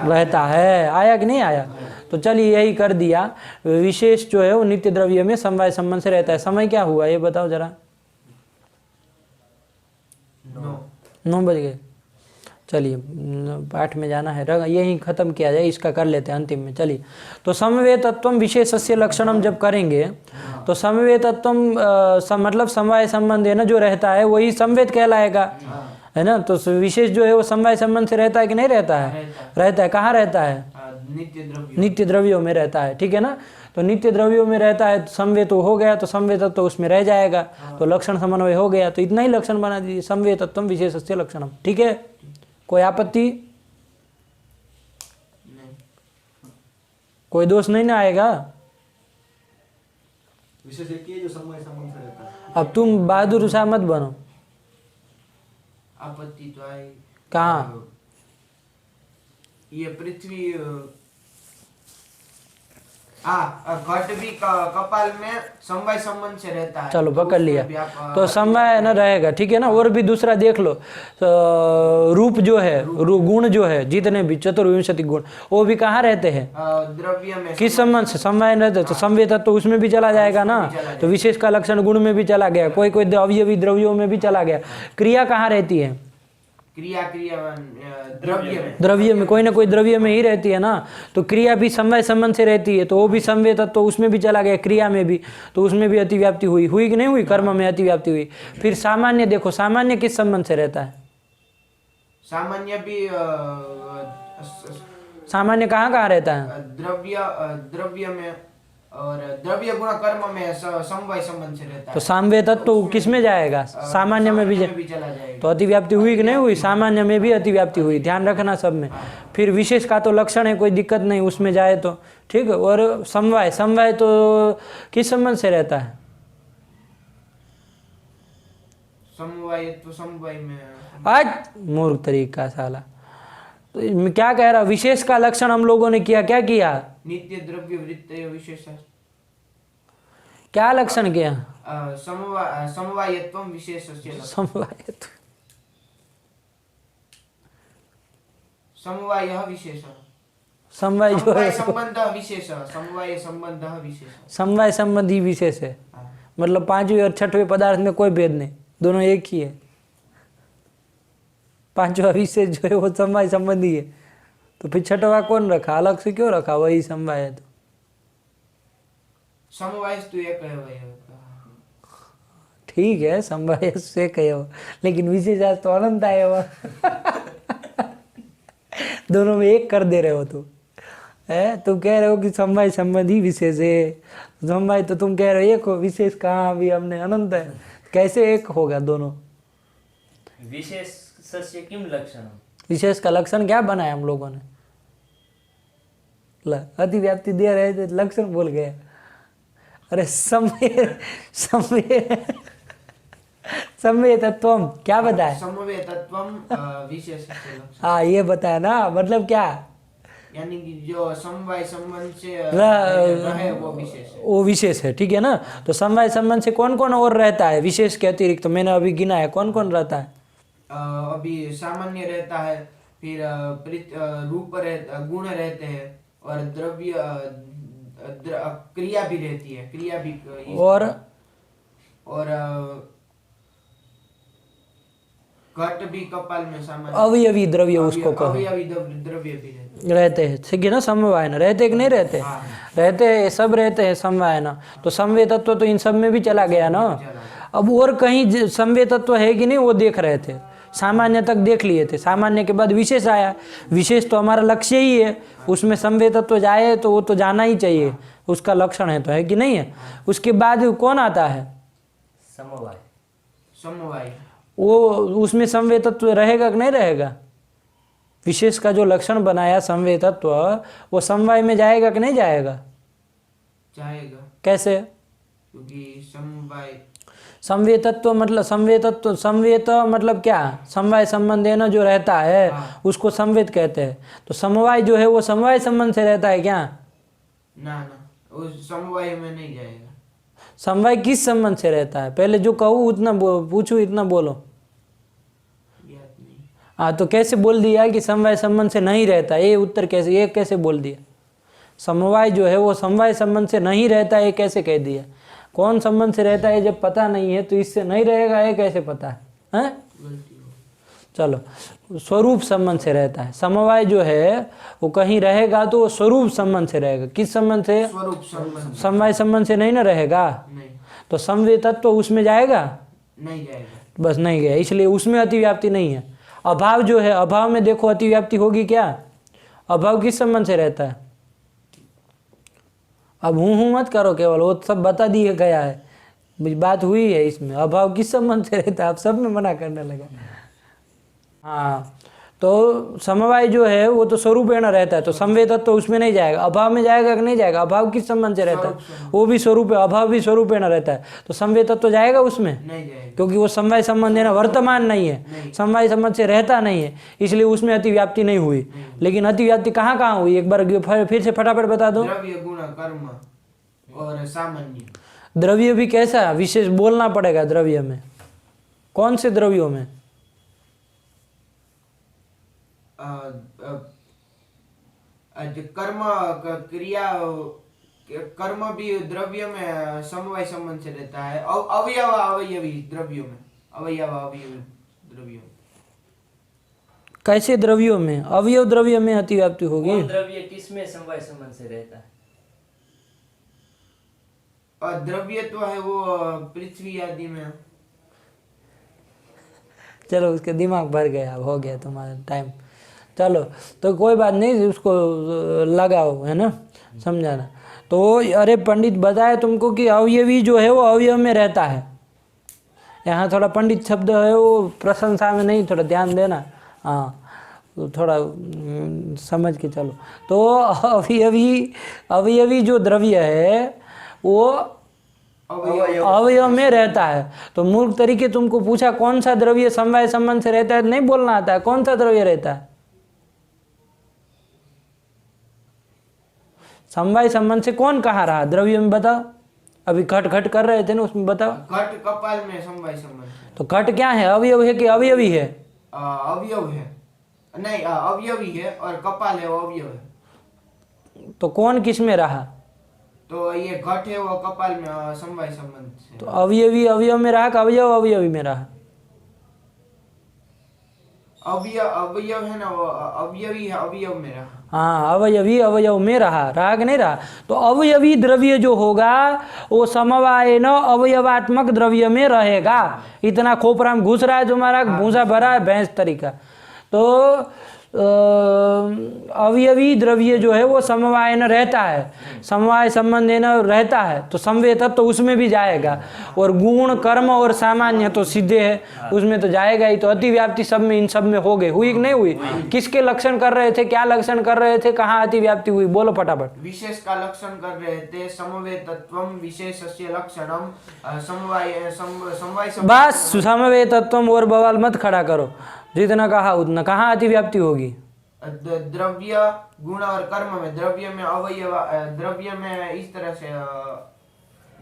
रहता है। आया कि नहीं आया? तो चलिए यही कर दिया। विशेष जो है वो नित्य द्रव्य में समवाय संबंध से रहता है। समय क्या हुआ ये बताओ जरा। 9 बज गए। चलिए पाठ में जाना है, यही खत्म किया जाए, इसका कर लेते हैं अंतिम में। चलिए, तो समवेतत्वम विशेषस्य लक्षणम जब करेंगे तो समवेतत्वम मतलब समवाय संबंध है ना जो रहता है वही समवेत कहलाएगा, है ना। तो विशेष जो है वो समवाय संबंध से रहता है कि नहीं रहता है? रहता है। कहाँ रहता है? नित्य द्रव्यों में रहता है, ठीक है ना। तो नित्य द्रव्यों में रहता है, समवेत हो गया तो समवेतत्व तो उसमें रह जाएगा, तो लक्षण समन्वय हो गया। तो इतना ही लक्षण बना दीजिए, समवेतत्वम विशेषस्य लक्षणम, ठीक है। कोई आपत्ति? कोई दोष नहीं ना आएगा? विशेष एक ही है जो समवाय संबंध से रहता है। अब तुम बहादुर शाह मत बनो। आपत्ति तो आई। कहाँ? ये पृथ्वी घट भी कपाल में समवाय संबंध से रहता है। चलो पकड़ लिया। तो उसमें समवाय न रहेगा, ठीक है ना। और भी दूसरा देख लो, रूप जो है, गुण जो है, जितने भी 24 गुण वो भी कहाँ रहते हैं? द्रव्य में। किस संबंध से? समवाय रहते। तो संवेतत्व तो उसमें भी चला जाएगा ना। तो विशेष का लक्षण गुण में भी चला गया, कोई कोई अवयवी द्रव्यों में भी चला गया। क्रिया कहाँ रहती है? द्रव्य में, कोई ना कोई द्रव्य में ही रहती है ना। तो क्रिया भी समवाय संबंध से रहती है, तो वो भी समवेतत्व तो उसमें भी चला गया, क्रिया में भी। तो उसमें भी अतिव्याप्ति हुई कि नहीं हुई? कर्म में अतिव्याप्ति हुई। फिर सामान्य देखो, सामान्य किस संबंध से रहता है? सामान्य भी सामान्य कहाँ कहाँ रहता है? द्रव्य में और द्रव्य गुण कर्म में समवाय संबंध से रहता है। तो समवेतत्व तो किस में जाएगा? सामान्य में भी चला जाएगा। तो अतिव्याप्ति हुई कि नहीं हुई? सामान्य में भी अतिव्याप्ति हुई, ध्यान रखना सब में। फिर विशेष का तो लक्षण है, कोई दिक्कत नहीं उसमें जाए तो, ठीक है। और समवाय तो किस संबंध से रहता है? समवाय तो समवाय में। आज मूर्ख तरीका साला। तो मैं क्या कह रहा, विशेष का लक्षण हम लोगों ने किया, क्या किया? नित्य द्रव्य वृत्तय विशेष। क्या लक्षण किया? समवायत्वम विशेषस्य लक्षणम्। समवायः विशेषः। समवाय जो है संबंधः विशेषः। समवाय संबंधः विशेषः। समवाय संबंधी विशेष है। मतलब 5वें और 6वें पदार्थ में कोई भेद नहीं, दोनों एक ही है। 5वां विशेष जो है वो समवाय संबंधी है, तो फिर 6वां कौन रखा? अलग से क्यों रखा? वही समवाय है। तो समवाय तो एक है। ठीक है, समवाय से कहो, लेकिन विशेषार्थ तो अनंत आया हुआ। दोनों में एक कर दे रहे हो तुम, है? तुम कह रहे हो कि समवाय संबंध ही विशेष है, समवाय तो तुम कह रहे हो एक हो, विशेष कहाँ, अभी हमने अनंत है, कैसे एक होगा दोनों? विशेषस्य किम लक्षणम, विशेष का लक्षण क्या बनाया हम लोगों ने? अतिव्याप्ति दे रहे थे, लक्षण बोल गए। अरे समय समय समय तत्वम क्या बताया? समवे तत्वम विशेष से लक्षण, हाँ ये बताया ना, मतलब क्या? यानी कि जो समवाय संबंध से रहे वो विशेष है। वो विशेष है, ठीक है ना। तो समवाय संबंध से कौन कौन और रहता है विशेष के अतिरिक्त? तो मैंने अभी गिना है, कौन कौन रहता है? अभी सामान्य रहता है, फिर रूप गुण रहते हैं, और द्रव्य क्रिया भी रहती है, क्रिया भी और घट भी कपाल में सामान्य, अवयवी द्रव्य उसको कहो, अवयवी द्रव्य भी रहते रहते हैं, ठीक है ना। समवाय ना रहते कि नहीं रहते? हाँ। रहते हैं, सब रहते हैं समवाय ना। तो समवेय तत्व तो इन सब में भी चला गया ना। अब और कहीं समवेय तत्व है कि नहीं, वो देख रहे थे। सामान्य तक देख लिए थे, सामान्य के बाद विशेष आया। विशेष तो हमारा लक्ष्य ही है, उसमें समवेय तत्व जाए तो वो तो जाना ही चाहिए, उसका लक्षण है, तो है कि नहीं है। उसके बाद कौन आता है? समवाय। समवाय, वो उसमें समवेय तत्व रहेगा कि नहीं रहेगा? विशेष का जो लक्षण बनाया समवेय तत्व, वो समवाय में जाएगा कि नहीं जाएगा? जाएगा, कैसे? क्योंकि समवाय समवेय तत्व मतलब समवेत मतलब क्या? समवाय संबंध है ना जो रहता है, उसको समवेत कहते हैं। तो समवाय जो है वो समवाय संबंध से रहता है क्या? ना, उस समवाय में नहीं जाएगा। समवाय किस संबंध से रहता है? पहले जो कहूँ उतना पूछूं, इतना बोलो। याद नहीं। हाँ, तो कैसे बोल दिया कि समवाय संबंध से नहीं रहता? ये उत्तर कैसे, ये कैसे बोल दिया? समवाय जो है वो समवाय संबंध से नहीं रहता, ये कैसे कह दिया? कौन संबंध से रहता है जब पता नहीं है, तो इससे नहीं रहेगा ये कैसे पता है? हैं? गलती हो। चलो, स्वरूप संबंध से रहता है। समवाय जो है वो कहीं रहेगा तो वो स्वरूप संबंध से रहेगा। किस संबंध से? स्वरूप संबंध, समवाय संबंध से नहीं ना रहेगा। नहीं, तो समवेय तत्व तो उसमें जाएगा? नहीं जाएगा। बस नहीं गया, इसलिए उसमें अतिव्याप्ति नहीं है। अभाव जो है, अभाव में देखो अतिव्याप्ति होगी क्या? अभाव किस संबंध से रहता है? अब हूँ मत करो केवल, वो सब बता दिया गया है, बात हुई है इसमें। अभाव किस संबंध से रहता है? आप सब में मना करने लगा। हाँ, तो समवाय जो है वो तो स्वरूपेण रहता है, तो समवेय तत्व तो उसमें नहीं जाएगा। अभाव में जाएगा कि नहीं जाएगा? अभाव किस संबंध से रहता है? वो भी स्वरूप है, अभाव भी स्वरूपेण रहता है, तो समवेय तत्व तो जाएगा उसमें? नहीं जाएगा, क्योंकि वो समवाय संबंध है ना, वर्तमान नहीं है, समवाय संबंध से रहता नहीं है, इसलिए उसमें अतिव्याप्ति नहीं हुई। लेकिन अतिव्याप्ति कहाँ कहाँ हुई? एक बार फिर से फटाफट बता दो। द्रव्य, गुण, कर्म और सामान्य। द्रव्य भी कैसा? विशेष बोलना पड़ेगा। द्रव्य में कौन से द्रव्यों में? कर्म क्रिया, कर्म भी द्रव्य में समवाय संबंध से रहता है। अवयव अवयवी द्रव्यों में, अवयव अवयवी द्रव्यों में। कैसे द्रव्यों में? अवयव द्रव्य में अतिव्याप्ति होगी। कौन द्रव्य किस में समवाय संबंध से रहता है? और द्रव्य तो है वो पृथ्वी आदि में। चलो, उसके दिमाग भर गया, अब हो गया तुम्हारा टाइम। चलो, तो कोई बात नहीं, उसको लगाओ, है ना, समझाना। तो अरे पंडित बताए तुमको कि अवयवी जो है वो अवयव में रहता है। यहाँ थोड़ा पंडित शब्द है वो प्रशंसा में नहीं, थोड़ा ध्यान देना। हाँ, तो थोड़ा समझ के चलो। तो अवयवी जो द्रव्य है वो अवयव में रहता है। तो मूर्ख तरीके तुमको पूछा कौन सा द्रव्य समवाय संबंध से रहता है, नहीं बोलना आता है। कौन सा द्रव्य रहता है समवाय संबंध से? कौन कहाँ रहा द्रव्य में? बताओ, अभी घट घट कर रहे थे ना, उसमें बताओ। घट कपाल में समवाय संबंध है। तो घट क्या है? अवयव है कि अवयवी है? अवयव है, नहीं अवयवी है, और कपाल है वो अवयव है। तो कौन किस में रहा? तो ये घट है वो कपाल में समवाय संबंध से। तो अवयवी अवयव में रहा कि अवयव अवयवी में रहा? अवयव है ना, वो अवयवी है, अवयव में रहा। हाँ, अवयवी अवयव में रहा कि नहीं रहा। तो अवयवी द्रव्य जो होगा वो समवाय न अवयवात्मक द्रव्य में रहेगा। इतना खोपरा में घुस रहा है तुम्हारा, भूसा भरा है भैंस तरीका। तो अवयवी द्रव्य जो है वो समवाय न रहता है, समवाय संबंध न रहता है, तो संवेद तत्व तो उसमें भी जाएगा। और गुण कर्म और सामान्य तो सीधे है, उसमें तो जाएगा ही। तो अतिव्याप्ति सब में, इन सब में हो गई, हुई कि नहीं हुई? किसके लक्षण कर रहे थे, क्या लक्षण कर रहे थे, कहाँ अतिव्याप्ति हुई, बोलो फटाफट। विशेष का लक्षण कर रहे थे, समवेतत्वम विशेषस्य लक्षणम, समवाय बस समवेत तत्व और बवाल मत खड़ा करो, जितना कहा उतना। कहाँ अतिव्याप्ति होगी? द्रव्य गुण और कर्म में, द्रव्य में अवयव, द्रव्य में इस तरह से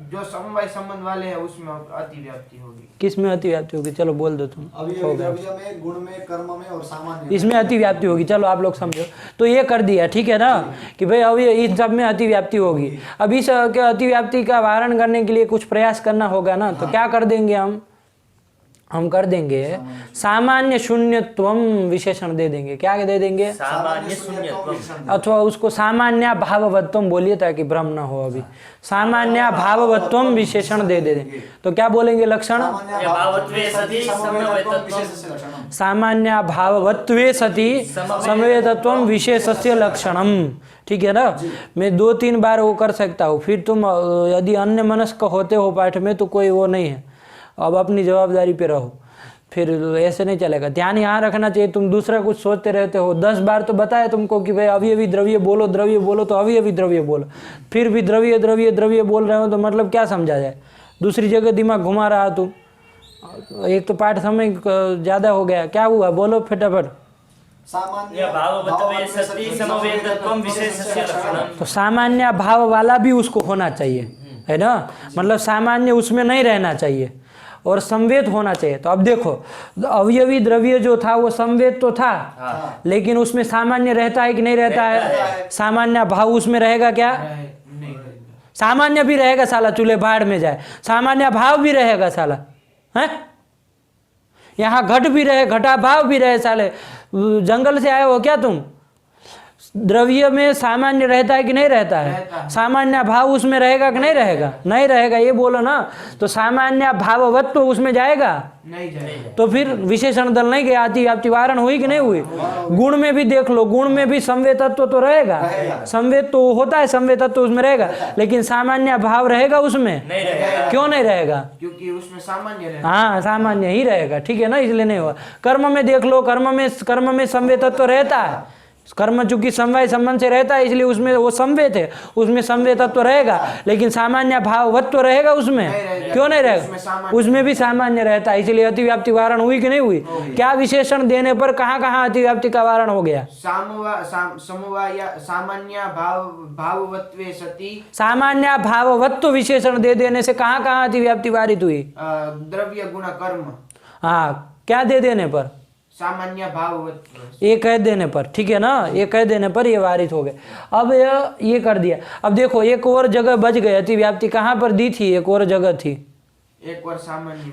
जो समवाय संबंध वाले हैं उसमें अतिव्याप्ति होगी। किस में अतिव्याप्ति होगी? चलो बोल दो तुम। अवयवी द्रव्य में, गुण में, कर्म में और सामान्य इसमें अतिव्याप्ति होगी। चलो आप लोग समझो। तो ये कर दिया, ठीक है ना, कि भाई अभी इस सब में अतिव्याप्ति होगी। अब इस अतिव्याप्ति का वारण करने के लिए कुछ प्रयास करना होगा ना। तो क्या कर देंगे हम कर देंगे सामान्य शून्यत्वम विशेषण दे देंगे। क्या दे देंगे? सामान्य शून्यत्वम, अथवा उसको सामान्य भाववत्वम बोलिए ताकि भ्रम ना हो। अभी सामान्य भाववत्वम विशेषण दे देंगे। तो क्या बोलेंगे लक्षण? भावत्वे सति समवेतत्वम, सामान्य भाववत्वे सति समवेतत्वम विशेषस्य लक्षणम। ठीक है ना। मैं 2-3 बार वो कर सकता हूँ, फिर तुम यदि अन्य मनस्क होते हो पाठ में तो कोई वो नहीं है। अब अपनी जवाबदारी पे रहो, फिर ऐसे नहीं चलेगा। ध्यान यहाँ रखना चाहिए। तुम दूसरा कुछ सोचते रहते हो। 10 बार तो बताया तुमको कि भाई अवयवी द्रव्य बोलो, द्रव्य बोलो, तो अवयवी द्रव्य बोलो। फिर भी द्रव्य द्रव्य द्रव्य बोल रहे हो तो मतलब क्या समझा जाए? दूसरी जगह दिमाग घुमा रहा तुम। एक तो पाठ समय ज़्यादा हो गया। क्या हुआ बोलो फटाफट। सामान्य भाववत्वे सति समवेतत्वम विशेषस्य लक्षणम। तो सामान्य भाव वाला भी उसको होना चाहिए, है ना। मतलब सामान्य उसमें नहीं रहना चाहिए और संवेद होना चाहिए। तो अब देखो, अवयवी द्रव्य जो था वो संवेद तो था, लेकिन उसमें सामान्य रहता है कि नहीं रहता है? सामान्य भाव उसमें रहेगा क्या? नहीं रहेगा। सामान्य भी रहेगा साला, चूल्हे भाड़ में जाए। सामान्य भाव भी रहेगा साला, है। यहाँ घट भी रहे, घटा भाव भी रहे। साले जंगल से आए हो क्या तुम? द्रव्य में सामान्य रहता है कि नहीं रहता है? सामान्य भाव उसमें रहेगा कि नहीं रहेगा? नहीं रहेगा, ये बोलो ना। तो सामान्य भाववत्व उसमें जाएगा? नहीं जाएगा। तो फिर विशेषण दल नहीं गया। अतिव्याप्ति वारण हुई कि नहीं हुई? गुण में भी देख लो, गुण में भी संवेद तत्व तो रहेगा। संवेद तो होता है, संवेद तत्व उसमें रहेगा, लेकिन सामान्य भाव रहेगा उसमें? नहीं रहेगा। क्यों नहीं रहेगा? क्योंकि उसमें सामान्य रहेगा। हाँ, सामान्य ही रहेगा, ठीक है ना, इसलिए नहीं हुआ। कर्म में देख लो, कर्म में संवेद तत्व रहता है। कर्म चूंकि समवाय संबंध से रहता है इसलिए उसमें वो संवेद है, उसमें संवेद तत्व रहेगा, लेकिन सामान्य भाववत्व रहेगा उसमें? क्यों नहीं रहेगा? उसमें भी सामान्य रहता है, इसलिए अतिव्याप्ति वारण हुई कि नहीं हुई? क्या विशेषण देने पर कहाँ कहाँ अतिव्याप्ति का वारण हो गया? समवाय सामान्य भाववत्वे सति, सामान्य भाववत्व विशेषण दे देने से कहाँ कहाँ अतिव्याप्ति वारित हुई? द्रव्य गुण कर्म। हाँ, क्या दे देने पर? सामान्य भाववत्व। ये कह देने पर, ठीक है ना, ये कह देने पर ये वारित हो गए। अब ये कर दिया। अब देखो एक और जगह बच गई अतिव्याप्ति। कहाँ पर दी थी? एक और जगह थी, एक और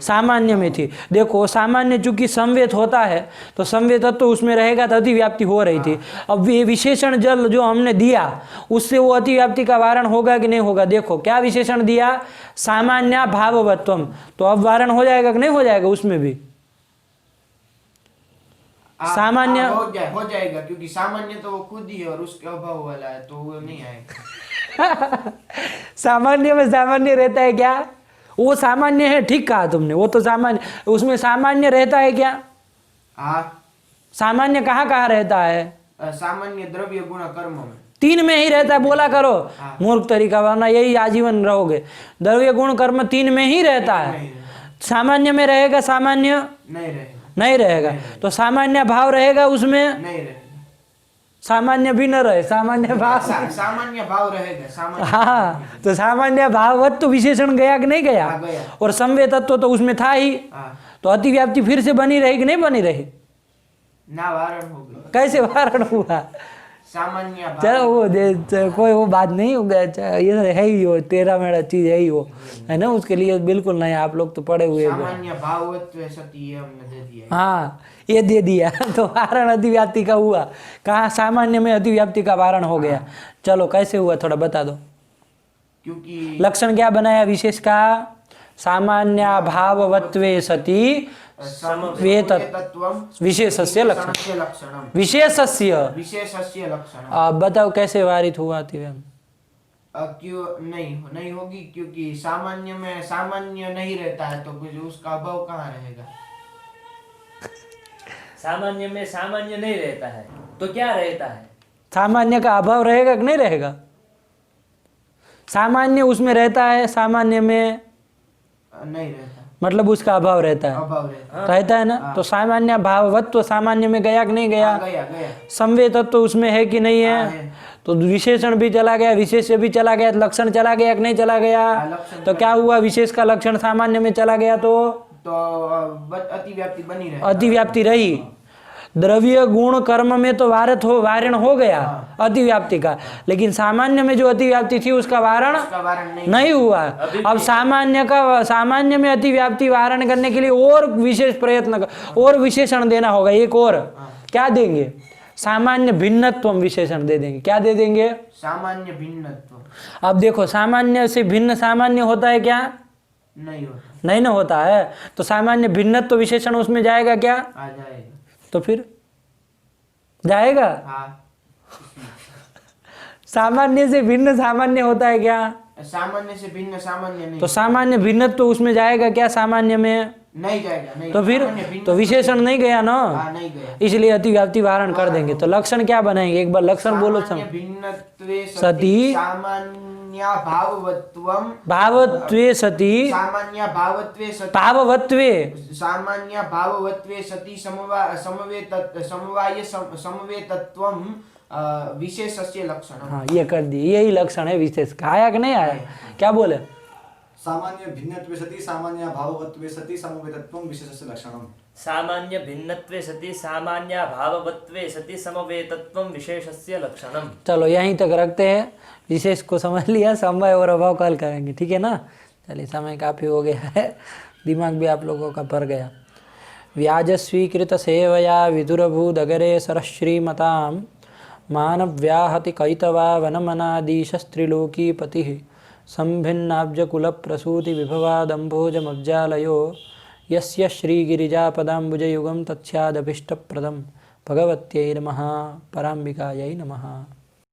सामान्य में थी। देखो सामान्य चूंकि संवेद होता है तो संवेद तो उसमें रहेगा, तो अतिव्याप्ति हो रही थी। अब ये विशेषण जल जो हमने दिया उससे वो अतिव्याप्ति का वारण होगा कि नहीं होगा? देखो क्या विशेषण दिया? सामान्य भाववत्वम। तो अब वारण हो जाएगा कि नहीं हो जाएगा? उसमें भी सामान्य हो जाएगा, क्योंकि सामान्य तो वो खुद ही है और उसके अभाव वाला है, तो वो नहीं आएगा। सामान्य में सामान्य रहता है क्या? वो सामान्य है, ठीक कहा तुमने, वो तो सामान्य, उसमें सामान्य रहता है क्या? हाँ, सामान्य कहाँ कहाँ रहता है? सामान्य द्रव्य गुण कर्म में 3 में ही रहता है। बोला करो मूर्ख तरीका, वरना यही आजीवन रहोगे। द्रव्य गुण कर्म 3 में ही रहता है। सामान्य में रहेगा? सामान्य नहीं रहेगा। तो सामान्य भाव रहेगा उसमें? नहीं रहेगा। सामान्य भी न रहे, सामान्य भाव सामान्य भाव रहेगा। सामान्य, हाँ, तो सामान्य भाववत्व विशेषण गया कि नहीं गया? गया। और संवेद तत्व तो उसमें था ही। तो अतिव्याप्ति फिर से बनी रही कि नहीं बनी रही? ना वारण हो गया। कैसे वारण हुआ? सामान्य चलो वो कोई वो बात नहीं हो गया, ये है ही हो, तेरा मेरा चीज है ही हो, है ना, उसके लिए बिल्कुल नहीं, आप लोग तो पढ़े हुए हो। सामान्य भावत्व सती ये हमने दे दिया। हाँ ये दे दिया तो वारण अतिव्याप्ति का हुआ, कहाँ सामान्य में अतिव्याप्ति का वारण हो गया। चलो कैसे हुआ थोड़ा बता दो। क्योंकि लक्षण क्या बनाया विशेष का, सामान्य भाववत्वे सति समवेतत्वं विशेषस्य लक्षण, विशेषणस्य लक्षणम, विशेषस्य। विशेषस्य लक्षणम। अब बताओ कैसे वारित हुआ अतिव्याप्ति। क्यों नहीं होगी, क्योंकि सामान्य में सामान्य नहीं रहता है तो कुछ उसका अभाव कहाँ रहेगा। सामान्य में सामान्य नहीं रहता है तो क्या रहता है? सामान्य का अभाव रहेगा कि नहीं रहेगा? सामान्य उसमें रहता है, सामान्य में नहीं रहता, मतलब उसका अभाव रहता है, अभाव रहता रहता है ना। तो सामान्य भाववत्व सामान्य में गया कि नहीं गया? गया संवेतत्व उसमें है कि नहीं है? तो विशेषण भी चला गया, विशेष भी चला गया, तो लक्षण चला गया कि नहीं चला गया? तो क्या हुआ, विशेष का लक्षण सामान्य में चला गया तो अतिव्याप्ति बनी रहे, अतिव्याप्ति रही। द्रव्य गुण कर्म में तो वारण हो गया अतिव्याप्ति का, लेकिन सामान्य में जो अतिव्याप्ति थी उसका वारण नहीं हुआ। अब सामान्य में अतिव्याप्ति वारण करने के लिए और विशेष प्रयत्न और विशेषण देना होगा। एक और क्या देंगे, सामान्य भिन्नत्व विशेषण दे देंगे। क्या दे देंगे, सामान्य भिन्नत्व। अब देखो सामान्य से भिन्न सामान्य होता है क्या? नहीं होता, नहीं ना होता है, तो सामान्य भिन्नत्व विशेषण उसमें जाएगा क्या? आ जाएगा, तो फिर जाएगा। हाँ। सामान्य से भिन्न सामान्य होता है क्या? सामान्य से भिन्न सामान्य नहीं, तो सामान्य भिन्नत्व तो उसमें जाएगा क्या? सामान्य में नहीं जाएगा, नहीं। तो फिर तो विशेषण नहीं गया ना, नहीं गया, इसलिए अतिव्याप्ति वारण कर देंगे। तो लक्षण क्या बनाएंगे, एक बार लक्षण बोलो। भिन्नत्वे सति सामान्य भाववत्वम, भावत्वे सति सामान्य भावत्वे सति, भाववत्वे सामान्य भाववत्वे सति समवाय समवेतत्वम विशेषस्य लक्षणम। हाँ ये कर दिए, यही लक्षण है विशेष का। आया कि नहीं आया? क्या बोले, सामान्य भिन्नत्वे सति सामान्य भाववत्वे सति समवेतत्वं विशेषस्य लक्षणम। सामान्य भिन्नत्वे सति सामान्य भाववत्वे सति समवेतत्वं विशेषस्य लक्षणम। चलो यहीं तक रखते हैं, विशेष को समझ लिया, समय और अभाव कल करेंगे, ठीक है ना। चलिए समय काफ़ी हो गया है, दिमाग भी आप लोगों का भर गया। व्याज स्वीकृत सेवया विदुरभूदगरे सरश्रीमतां मानव्याहति कैतवा वनमनादीशस्त्रिलोकीपतिः संभिन्नाब्जकुलप्रसूति विभवादम्भोजमब्जालयो यस्य श्रीगिरिजापदाम्बुजयुगं तत्स्यादभीष्टप्रदं। भगवत्यै नमः, पराम्बिकायै नमः।